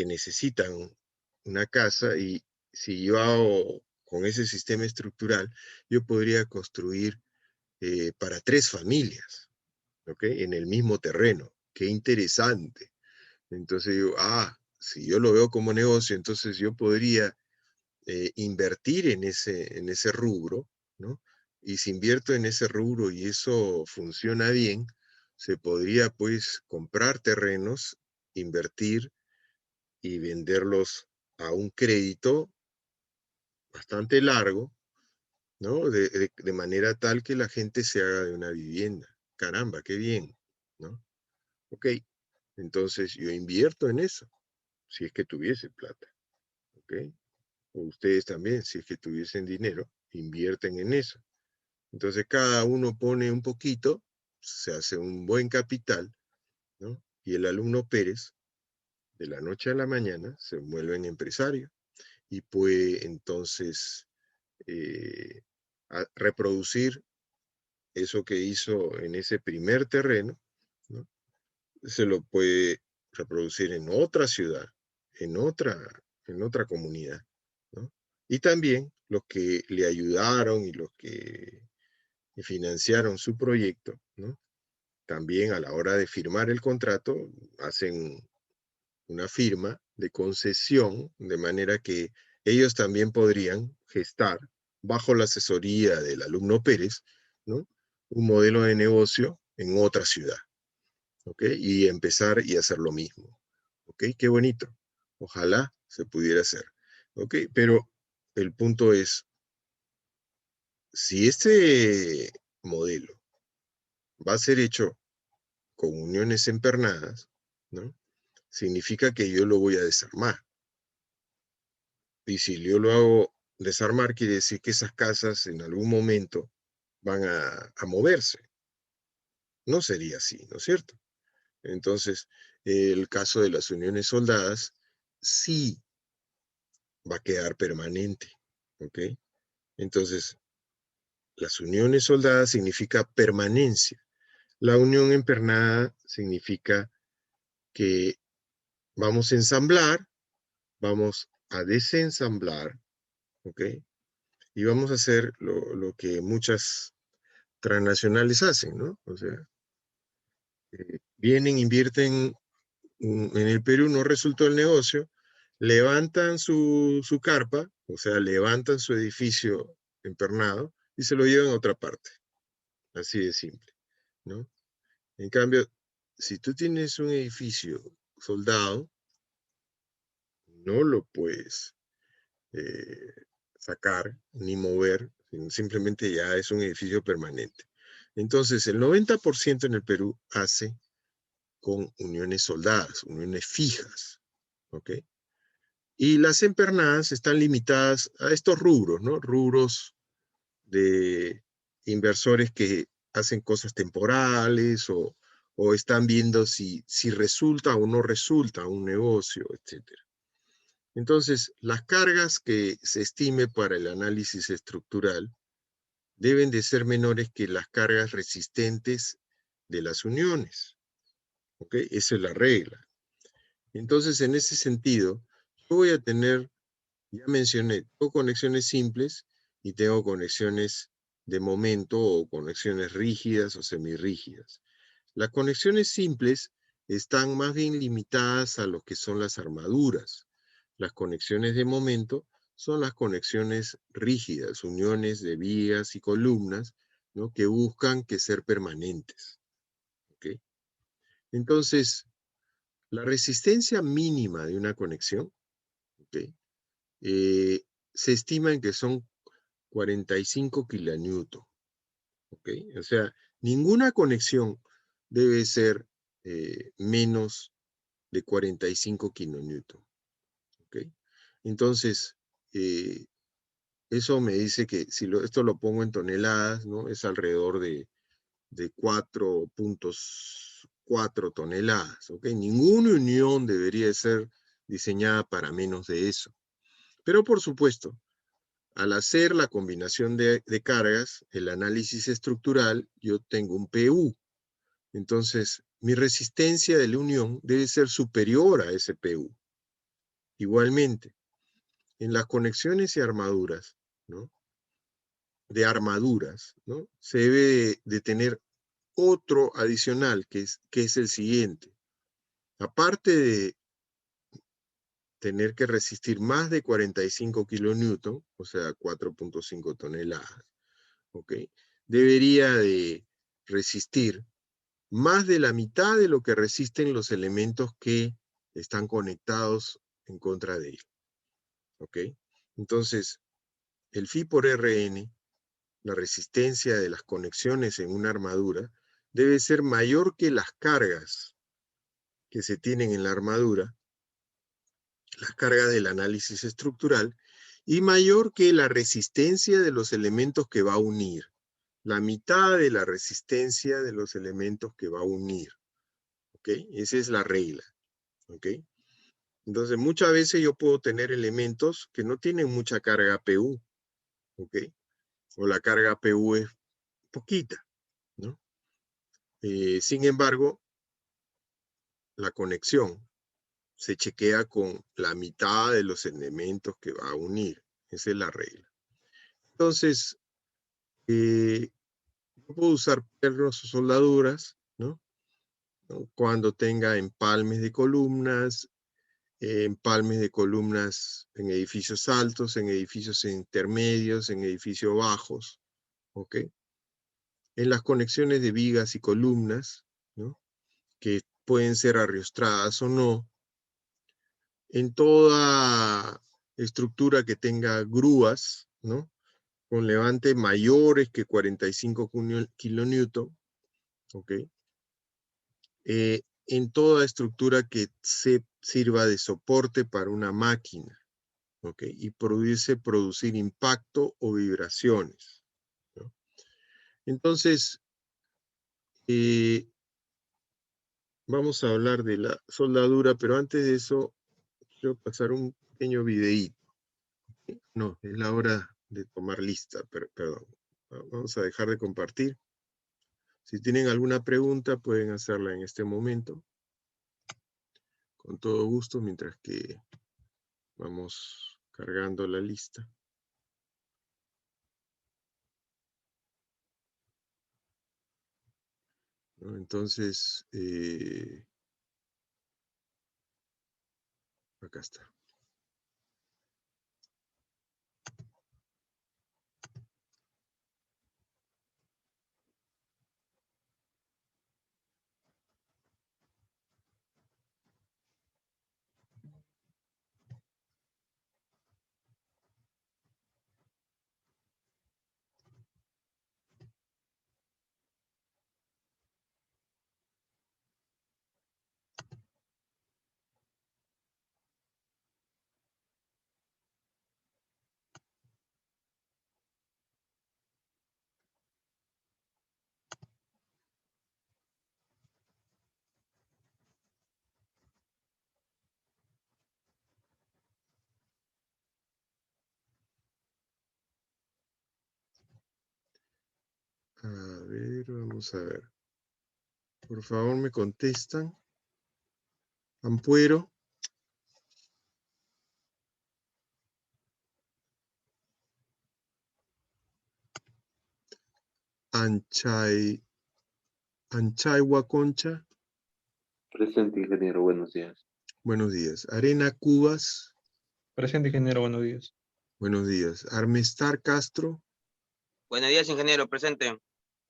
necesitan una casa, y si yo hago con ese sistema estructural, yo podría construir para 3 familias, ¿ok? En el mismo terreno. Qué interesante. Entonces digo, si yo lo veo como negocio, entonces yo podría invertir en ese rubro, ¿no? Y si invierto en ese rubro y eso funciona bien, se podría pues comprar terrenos, invertir y venderlos a un crédito bastante largo, ¿no? De manera tal que la gente se haga de una vivienda. Caramba, qué bien, ¿no? Ok, entonces yo invierto en eso, si es que tuviese plata, ¿ok? O ustedes también, si es que tuviesen dinero, invierten en eso. Entonces cada uno pone un poquito, se hace un buen capital, ¿no? Y el alumno Pérez, de la noche a la mañana, se vuelve en empresario y puede entonces eh, reproducir eso que hizo en ese primer terreno, ¿no? Se lo puede reproducir en otra ciudad, en otra comunidad, ¿no? Y también los que le ayudaron y los que financiaron su proyecto, ¿no? También a la hora de firmar el contrato hacen una firma de concesión, de manera que ellos también podrían gestar, bajo la asesoría del alumno Pérez, ¿no? Un modelo de negocio en otra ciudad, ¿ok? Y empezar y hacer lo mismo, ¿ok? Qué bonito. Ojalá se pudiera hacer, ¿ok? Pero el punto es, si este modelo va a ser hecho con uniones empernadas, ¿no? Significa que yo lo voy a desarmar. Y si yo lo hago desarmar, quiere decir que esas casas en algún momento van a moverse. No sería así, ¿no es cierto? Entonces, el caso de las uniones soldadas sí va a quedar permanente, ¿ok? Entonces, las uniones soldadas significa permanencia. La unión empernada significa que vamos a ensamblar, vamos a desensamblar, ¿ok? Y vamos a hacer lo que muchas transnacionales hacen, ¿no? O sea, vienen, invierten en el Perú, no resultó el negocio, levantan su carpa, o sea, levantan su edificio empernado y se lo llevan a otra parte. Así de simple, ¿no? En cambio, si tú tienes un edificio soldado, no lo puedes eh, sacar ni mover, simplemente ya es un edificio permanente. Entonces, el 90% en el Perú hace con uniones soldadas, uniones fijas, ¿ok? Y las empernadas están limitadas a estos rubros, ¿no? Rubros de inversores que hacen cosas temporales o están viendo si resulta o no resulta un negocio, etc. Entonces, las cargas que se estime para el análisis estructural deben de ser menores que las cargas resistentes de las uniones, ¿ok? Esa es la regla. Entonces, en ese sentido, yo voy a tener, ya mencioné, tengo conexiones simples y tengo conexiones de momento o conexiones rígidas o semirrígidas. Las conexiones simples están más bien limitadas a lo que son las armaduras. Las conexiones de momento son las conexiones rígidas, uniones de vías y columnas, ¿no? Que buscan que ser permanentes, ¿ok? Entonces, la resistencia mínima de una conexión, ¿ok? Se estima en que son 45 kilonewton, ¿ok? O sea, ninguna conexión debe ser menos de 45 kilonewton, ¿ok? Entonces, eso me dice que si esto lo pongo en toneladas, ¿no? Es alrededor de 4 toneladas, ¿ok? Ninguna unión debería ser diseñada para menos de eso. Pero por supuesto, al hacer la combinación de cargas, el análisis estructural, yo tengo un PU. Entonces, mi resistencia de la unión debe ser superior a ese PU. Igualmente, en las conexiones y armaduras, ¿no? De armaduras, ¿no? Se debe de tener otro adicional, que es el siguiente. Aparte de tener que resistir más de 45 kilonewton, o sea, 4.5 toneladas, ¿ok? Debería de resistir más de la mitad de lo que resisten los elementos que están conectados en contra de él, ¿ok? Entonces, el Phi por Rn, la resistencia de las conexiones en una armadura, debe ser mayor que las cargas que se tienen en la armadura, las cargas del análisis estructural, y mayor que la resistencia de los elementos que va a unir. La mitad de la resistencia de los elementos que va a unir. ¿Ok? Esa es la regla. ¿Ok? Entonces, muchas veces yo puedo tener elementos que no tienen mucha carga PU. ¿Ok? O la carga PU es poquita, ¿no? Sin embargo, la conexión se chequea con la mitad de los elementos que va a unir. Esa es la regla. Entonces, yo puedo usar pernos o soldaduras, ¿no? Cuando tenga empalmes de columnas, empalmes de columnas en edificios altos, en edificios intermedios, en edificios bajos, ¿ok? En las conexiones de vigas y columnas, ¿no? Que pueden ser arriostradas o no, en toda estructura que tenga grúas, ¿no? Con levante mayores que 45 kilonewton, ¿ok? En toda estructura que se sirva de soporte para una máquina, ¿ok? Y producir impacto o vibraciones, ¿no? Entonces, vamos a hablar de la soldadura, pero antes de eso, quiero pasar un pequeño videíto. No, es la hora de tomar lista, perdón. Vamos a dejar de compartir. Si tienen alguna pregunta, pueden hacerla en este momento. Con todo gusto, mientras que vamos cargando la lista. ¿No? Entonces, acá está. A ver, vamos a ver. Por favor, me contestan. Ampuero. Anchaywa Concha. Presente, ingeniero, buenos días. Buenos días. Arena Cubas. Presente, ingeniero, buenos días. Buenos días. Armestar Castro. Buenos días, ingeniero, presente.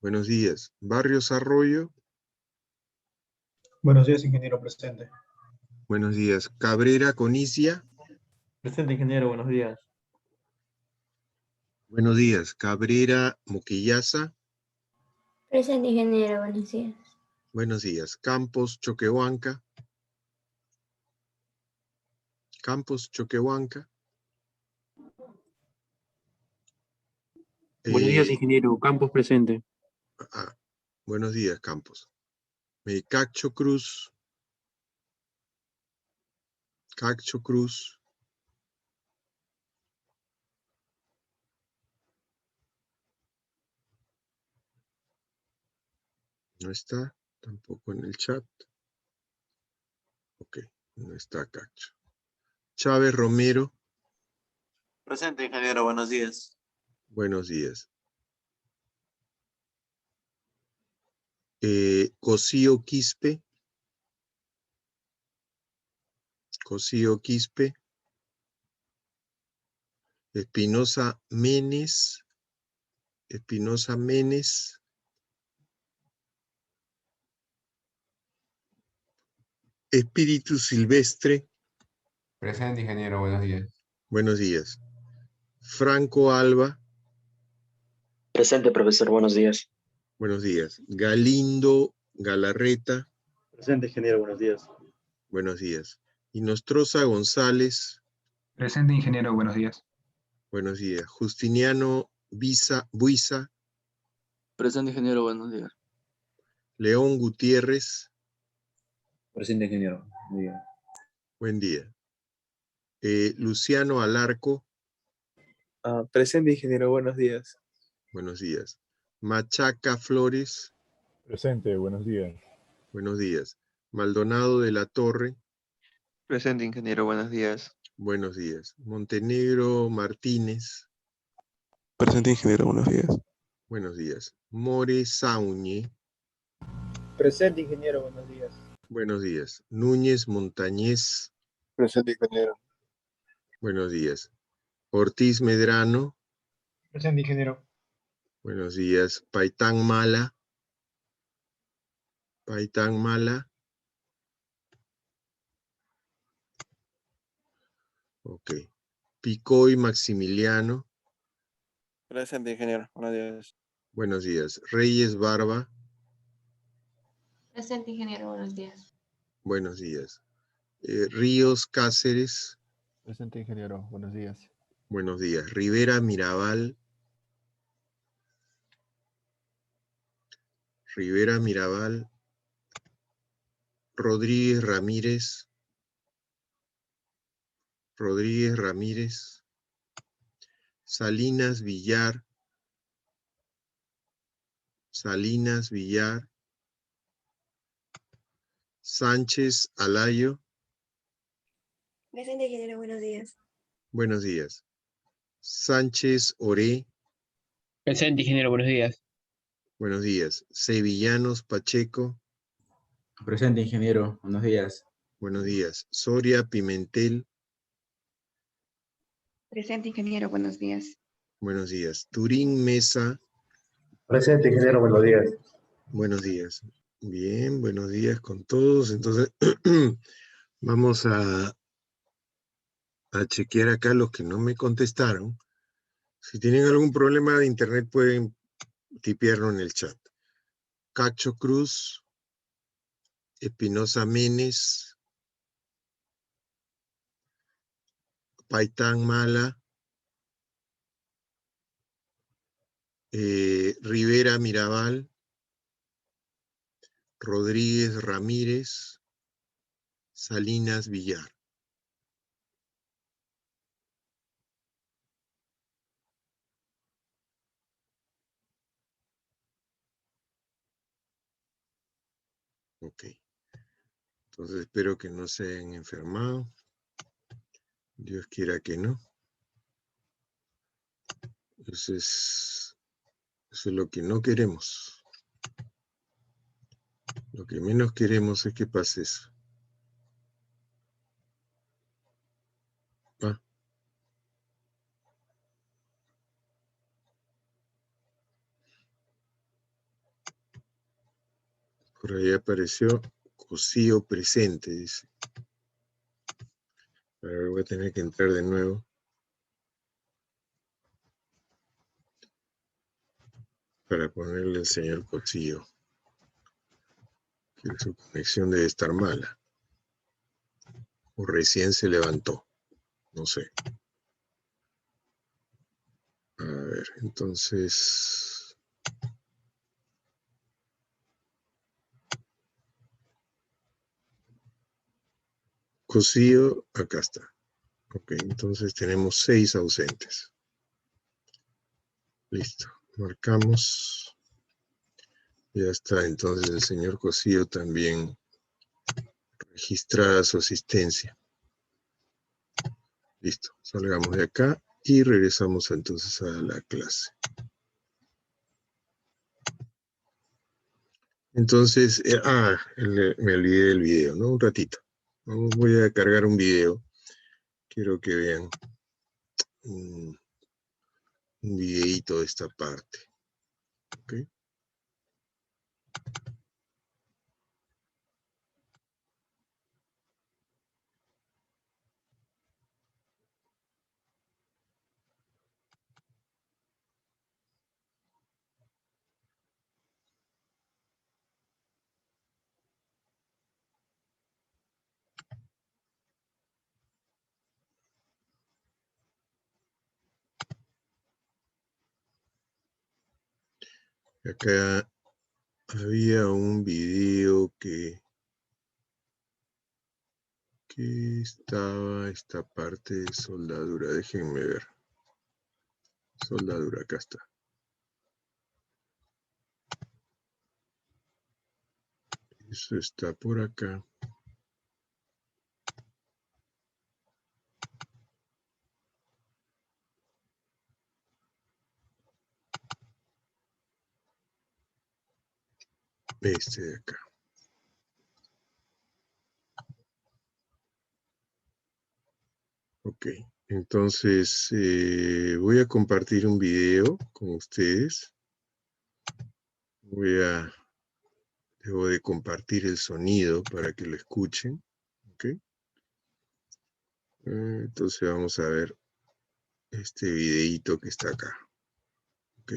Buenos días. Barrios Arroyo. Buenos días, ingeniero, presente. Buenos días. Cabrera Conicia. Presente, ingeniero, buenos días. Buenos días. Cabrera Moquillaza. Presente, ingeniero, buenos días. Buenos días. Campos Choquehuanca. Campos Choquehuanca. Buenos días, ingeniero. Campos presente. Buenos días, Campos. Cacho Cruz. Cacho Cruz. No está, tampoco en el chat. Ok, no está Cacho. Chávez Romero. Presente, ingeniero, buenos días. Buenos días. Cosío Quispe. Cosío Quispe. Espinosa Menes. Espinosa Menes. Espíritu Silvestre. Presente, ingeniero, buenos días. Buenos días. Franco Alba. Presente, profesor, buenos días. Buenos días. Galindo Galarreta. Presente, ingeniero, buenos días. Buenos días. Y Nostroza González. Presente, ingeniero, buenos días. Buenos días. Justiniano Buiza. Presente, ingeniero, buenos días. León Gutiérrez. Presente, ingeniero. Muy bien. Buen día. Luciano Alarco. Presente, ingeniero, buenos días. Buenos días. Machaca Flores. Presente, buenos días. Buenos días. Maldonado de la Torre. Presente, ingeniero, buenos días. Buenos días. Montenegro Martínez. Presente, ingeniero, buenos días. Buenos días. More Sauñe. Presente, ingeniero, buenos días. Buenos días. Núñez Montañez. Presente, ingeniero. Buenos días. Ortiz Medrano. Presente, ingeniero. Buenos días. Paitán Mala. Paitán Mala. Ok. Picoy Maximiliano. Presente, ingeniero, buenos días. Buenos días. Reyes Barba. Presente, ingeniero, buenos días. Buenos días. Ríos Cáceres. Presente, ingeniero, buenos días. Buenos días. Rivera Mirabal. Rivera Mirabal. Rodríguez Ramírez. Rodríguez Ramírez. Salinas Villar. Salinas Villar. Sánchez Alayo. Presente, ingeniero, buenos días. Buenos días. Sánchez Oré. Presente, ingeniero, buenos días. Buenos días. Sevillanos Pacheco. Presente, ingeniero. Buenos días. Buenos días. Soria Pimentel. Presente, ingeniero, buenos días. Buenos días. Turín Mesa. Presente, ingeniero, buenos días. Buenos días. Bien, buenos días con todos. Entonces, vamos a chequear acá los que no me contestaron. Si tienen algún problema de internet pueden tipearlo en el chat. Cacho Cruz, Espinosa Menes, Paitán Mala, Rivera Mirabal, Rodríguez Ramírez, Salinas Villar. Ok. Entonces espero que no se hayan enfermado. Dios quiera que no. Entonces, eso es lo que no queremos. Lo que menos queremos es que pase eso. Ah. Por ahí apareció Cosío presente, dice. A ver, voy a tener que entrar de nuevo. Para ponerle al señor Cosío. Que su conexión debe estar mala. O recién se levantó. No sé. A ver, entonces... cocido, acá está. Ok, entonces tenemos 6 ausentes. Listo, marcamos. Ya está, entonces el señor Cosío también registrada su asistencia. Listo, salgamos de acá y regresamos entonces a la clase. Entonces, me olvidé del video, ¿no? Un ratito. Voy a cargar un video. Quiero que vean un videíto de esta parte. ¿Ok? Acá había un video que estaba esta parte de soldadura. Déjenme ver. Soldadura, acá está. Eso está por acá. Este de acá. Ok, entonces voy a compartir un video con ustedes. Debo de compartir el sonido para que lo escuchen. Ok. Entonces vamos a ver este videíto que está acá. Ok.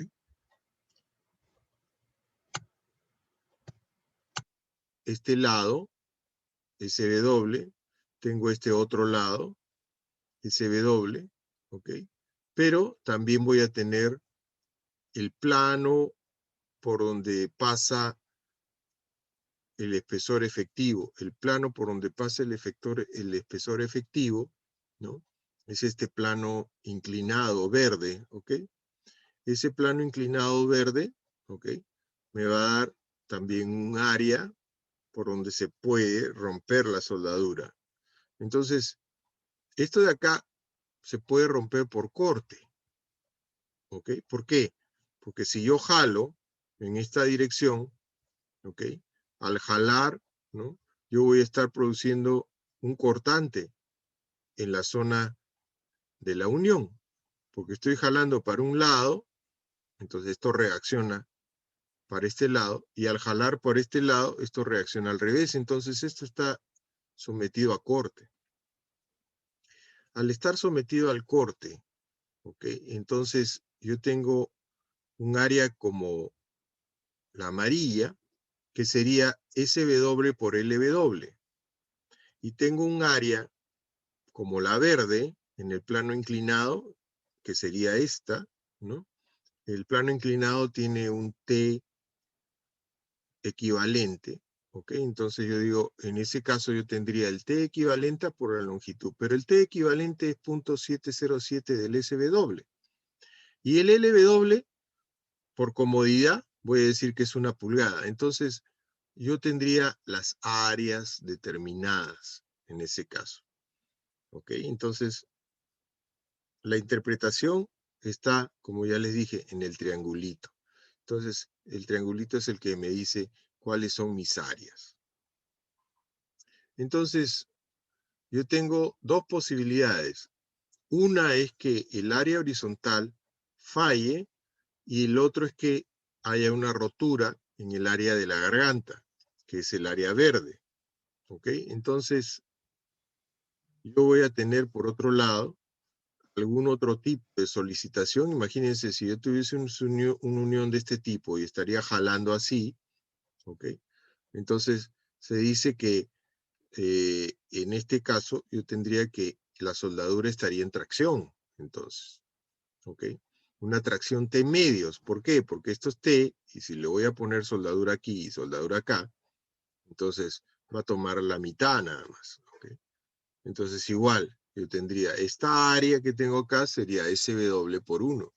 Este lado, SW, tengo este otro lado, SW, ok. Pero también voy a tener el plano por donde pasa el espesor efectivo. El plano por donde pasa el espesor efectivo, ¿no? Es este plano inclinado verde, ¿ok? Ese plano inclinado verde, ¿ok? Me va a dar también un área por donde se puede romper la soldadura. Entonces, esto de acá se puede romper por corte, ¿ok? ¿Por qué? Porque si yo jalo en esta dirección, ¿ok? Al jalar, ¿no? Yo voy a estar produciendo un cortante en la zona de la unión, porque estoy jalando para un lado, entonces esto reacciona para este lado, y al jalar por este lado, esto reacciona al revés, entonces esto está sometido a corte. Al estar sometido al corte, ¿ok? Entonces yo tengo un área como la amarilla, que sería SW por LW. Y tengo un área como la verde, en el plano inclinado, que sería esta, ¿no? El plano inclinado tiene un T equivalente, ¿ok? Entonces yo digo, en ese caso yo tendría el T equivalente por la longitud, pero el T equivalente es 0.707 del SW. Y el LW, por comodidad, voy a decir que es 1 pulgada. Entonces, yo tendría las áreas determinadas en ese caso. ¿Ok? Entonces, la interpretación está, como ya les dije, en el triangulito. Entonces, el triangulito es el que me dice cuáles son mis áreas. Entonces, yo tengo dos posibilidades. Una es que el área horizontal falle y el otro es que haya una rotura en el área de la garganta, que es el área verde. ¿Ok? Entonces, yo voy a tener, por otro lado, algún otro tipo de solicitación. Imagínense, si yo tuviese una unión de este tipo y estaría jalando así, ¿ok? Entonces, se dice que en este caso yo tendría que la soldadura estaría en tracción, entonces, ¿ok? Una tracción T medios. ¿Por qué? Porque esto es T, y si le voy a poner soldadura aquí y soldadura acá, entonces va a tomar la mitad nada más, ¿ok? Entonces igual, yo tendría esta área que tengo acá sería SW por 1.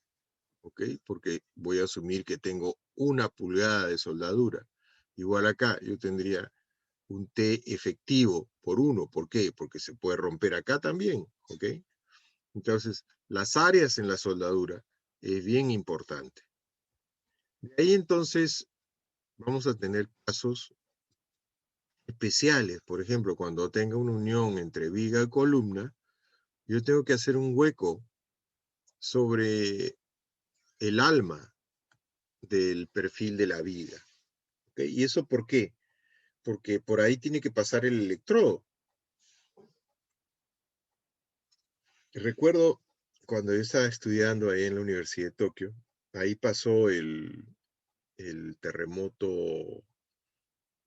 ¿Ok? Porque voy a asumir que tengo 1 pulgada de soldadura. Igual acá yo tendría un T efectivo por 1. ¿Por qué? Porque se puede romper acá también. ¿Ok? Entonces, las áreas en la soldadura es bien importante. De ahí entonces vamos a tener casos especiales. Por ejemplo, cuando tenga una unión entre viga y columna, yo tengo que hacer un hueco sobre el alma del perfil de la viga. ¿Ok? ¿Y eso por qué? Porque por ahí tiene que pasar el electrodo. Recuerdo cuando yo estaba estudiando ahí en la Universidad de Tokio, ahí pasó el terremoto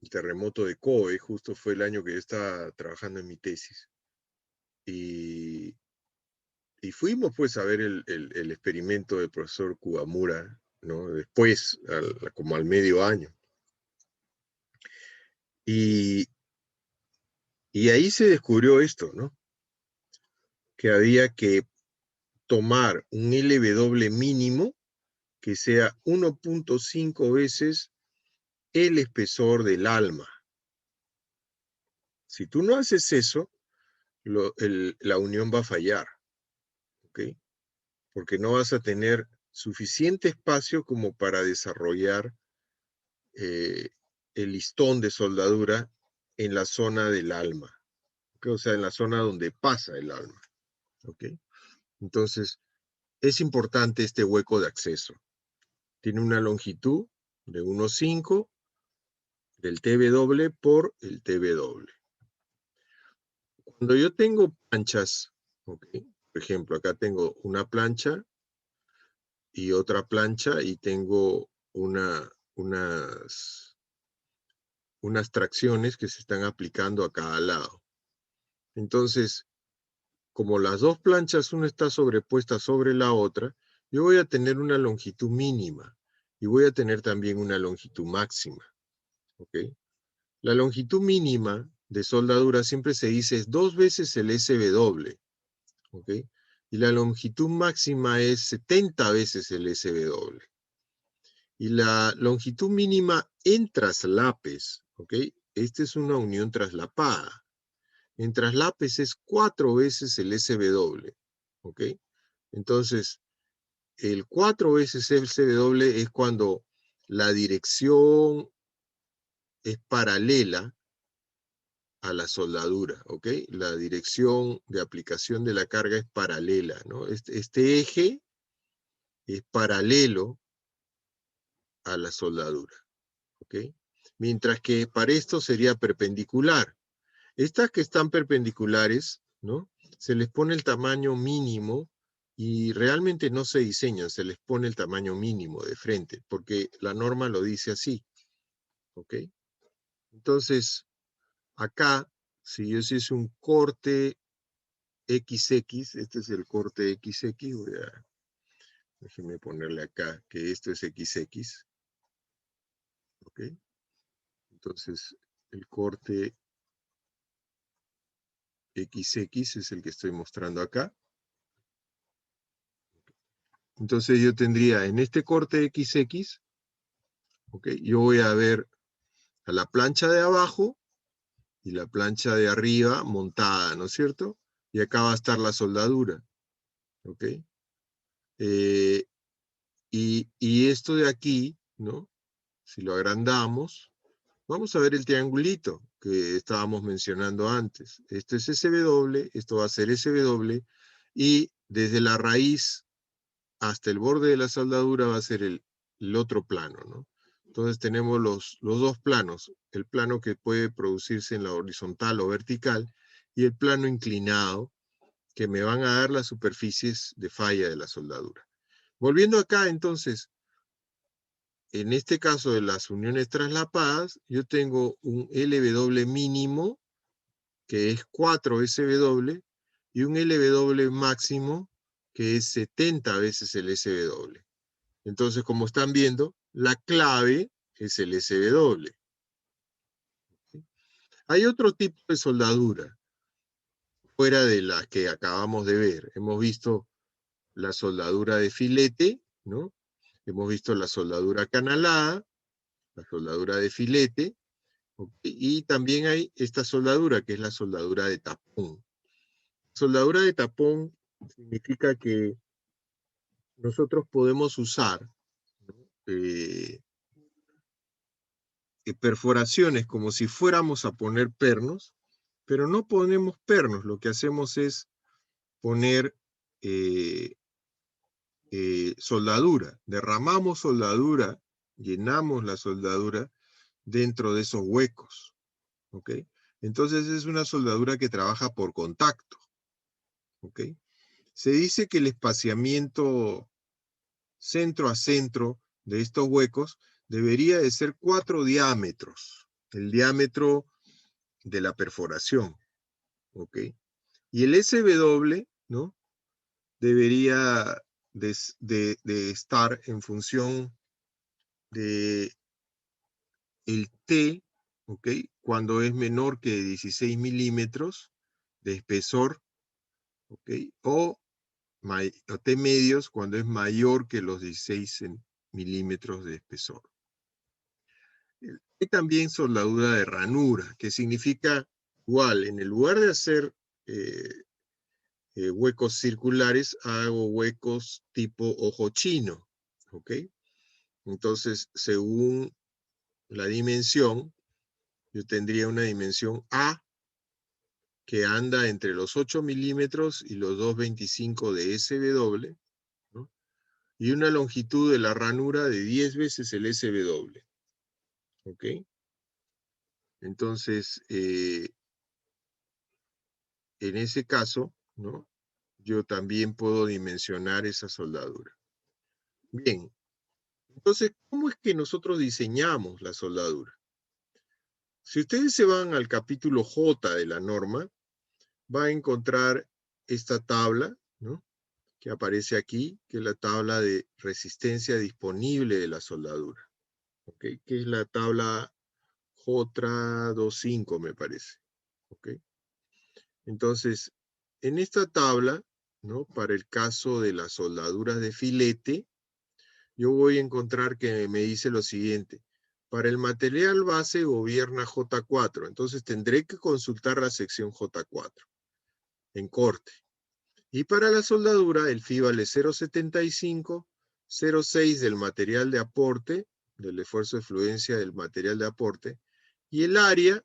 de Kobe, justo fue el año que yo estaba trabajando en mi tesis. Y fuimos pues a ver el experimento del profesor Kuwamura, ¿no? Después, como al medio año. Y ahí se descubrió esto, ¿no? Que había que tomar un LW mínimo que sea 1.5 veces el espesor del alma. Si tú no haces eso, la unión va a fallar, ¿ok? Porque no vas a tener suficiente espacio como para desarrollar el listón de soldadura en la zona del alma, ¿ok? O sea, en la zona donde pasa el alma, ¿ok? Entonces, es importante este hueco de acceso. Tiene una longitud de 1.5 del TW por el TW. Cuando yo tengo planchas, ¿okay? Por ejemplo, acá tengo una plancha y otra plancha y tengo unas tracciones que se están aplicando a cada lado. Entonces, como las dos planchas, una está sobrepuesta sobre la otra, yo voy a tener una longitud mínima y voy a tener también una longitud máxima. ¿Ok? La longitud mínima de soldadura siempre se dice es 2 veces el SW. ¿Ok? Y la longitud máxima es 70 veces el SW. Y la longitud mínima en traslapes, ¿ok? Esta es una unión traslapada. En traslapes es 4 veces el SW, ¿ok? Entonces, el 4 veces el SW es cuando la dirección es paralela a la soldadura, ¿ok? La dirección de aplicación de la carga es paralela, ¿no? Este eje es paralelo a la soldadura, ¿ok? Mientras que para esto sería perpendicular. Estas que están perpendiculares, ¿no? Se les pone el tamaño mínimo y realmente no se diseñan, se les pone el tamaño mínimo de frente, porque la norma lo dice así, ¿ok? Entonces, acá, si yo hice un corte XX, este es el corte XX, déjenme ponerle acá que esto es XX, ¿ok? Entonces, el corte XX es el que estoy mostrando acá. Entonces yo tendría en este corte XX, ¿ok? Yo voy a ver a la plancha de abajo y la plancha de arriba montada, ¿no es cierto? Y acá va a estar la soldadura, ¿ok? Y esto de aquí, ¿no? Si lo agrandamos, vamos a ver el triangulito que estábamos mencionando antes. Esto es SW, esto va a ser SW, y desde la raíz hasta el borde de la soldadura va a ser el otro plano, ¿no? Entonces tenemos los dos planos, el plano que puede producirse en la horizontal o vertical, y el plano inclinado, que me van a dar las superficies de falla de la soldadura. Volviendo acá, entonces, en este caso de las uniones traslapadas, yo tengo un LW mínimo, que es 4 SW, y un LW máximo, que es 70 veces el SW. Entonces, como están viendo, la clave es el SW. Hay otro tipo de soldadura, fuera de las que acabamos de ver. Hemos visto la soldadura de filete, ¿no? Hemos visto la soldadura canalada, la soldadura de filete, y también hay esta soldadura, que es la soldadura de tapón. Soldadura de tapón significa que nosotros podemos usar, ¿no? Perforaciones como si fuéramos a poner pernos, pero no ponemos pernos, lo que hacemos es poner soldadura, derramamos soldadura, llenamos la soldadura dentro de esos huecos, ¿ok? Entonces es una soldadura que trabaja por contacto, ¿ok? Se dice que el espaciamiento centro a centro de estos huecos debería de ser 4 diámetros, el diámetro de la perforación, ¿ok? Y el SW, ¿no? Debería de estar en función de el T, ¿ok? Cuando es menor que 16 milímetros de espesor, ¿ok? O T medios cuando es mayor que los 16 milímetros de espesor. Hay también soldadura de ranura, que significa igual, en el lugar de hacer huecos circulares, hago huecos tipo ojo chino, ¿ok? Entonces, según la dimensión, yo tendría una dimensión A, que anda entre los 8 milímetros y los 2,25 de SW, ¿no? Y una longitud de la ranura de 10 veces el SW, ¿ok? Entonces, en ese caso, ¿no? Yo también puedo dimensionar esa soldadura. Bien, entonces, ¿cómo es que nosotros diseñamos la soldadura? Si ustedes se van al capítulo J de la norma, va a encontrar esta tabla, ¿no? Que aparece aquí, que es la tabla de resistencia disponible de la soldadura, ¿ok? Que es la tabla J25, me parece, ¿ok? Entonces, en esta tabla, ¿no? Para el caso de las soldaduras de filete, yo voy a encontrar que me dice lo siguiente: para el material base gobierna J4, entonces tendré que consultar la sección J4 en corte. Y para la soldadura, el phi vale 0,75, 0,6 del material de aporte, del esfuerzo de fluencia del material de aporte, y el área,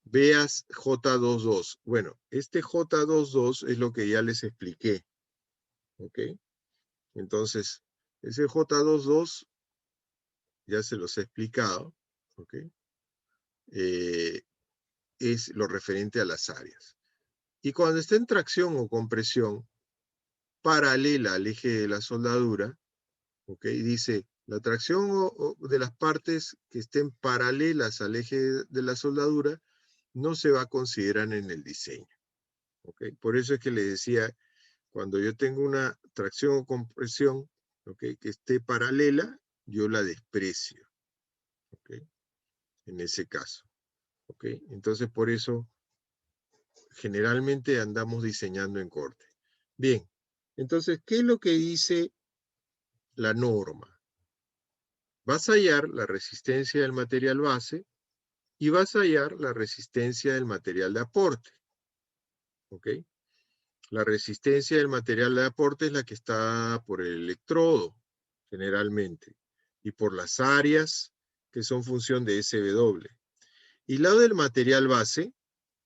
veas J22. Bueno, este J22 es lo que ya les expliqué, ¿ok? Entonces, ese J22 ya se los he explicado, ¿ok? Es lo referente a las áreas. Y cuando está en tracción o compresión paralela al eje de la soldadura, ¿ok? Dice, la tracción de las partes que estén paralelas al eje de la soldadura no se va a considerar en el diseño, ¿ok? Por eso es que le decía, cuando yo tengo una tracción o compresión, ¿ok? Que esté paralela, yo la desprecio, ¿ok? En ese caso, ¿ok? Entonces, por eso, generalmente andamos diseñando en corte. Bien, entonces, ¿qué es lo que dice la norma? Vas a hallar la resistencia del material base y vas a hallar la resistencia del material de aporte, ¿ok? La resistencia del material de aporte es la que está por el electrodo, generalmente, y por las áreas que son función de SW. Y lado del material base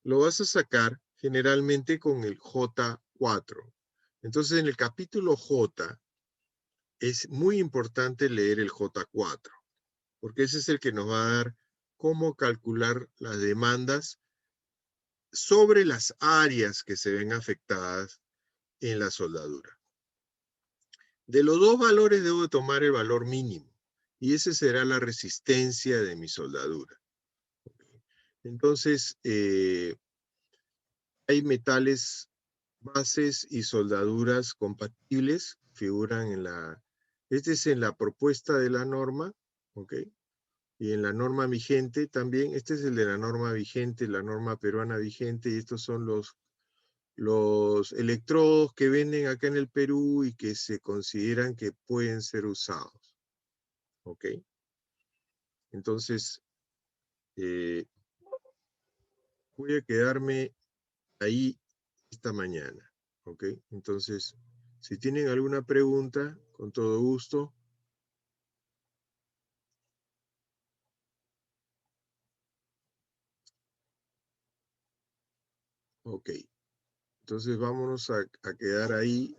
lo vas a sacar generalmente con el J4. Entonces, en el capítulo J es muy importante leer el J4, porque ese es el que nos va a dar cómo calcular las demandas sobre las áreas que se ven afectadas en la soldadura. De los dos valores debo tomar el valor mínimo, y ese será la resistencia de mi soldadura. Entonces, hay metales bases y soldaduras compatibles, figuran en la... Este es en la propuesta de la norma, ¿ok? Y en la norma vigente también, este es el de la norma vigente, la norma peruana vigente, y estos son los los electrodos que venden acá en el Perú y que se consideran que pueden ser usados. ¿Ok? Entonces, voy a quedarme ahí esta mañana. ¿Ok? Entonces, si tienen alguna pregunta, con todo gusto. Ok. Entonces vámonos a quedar ahí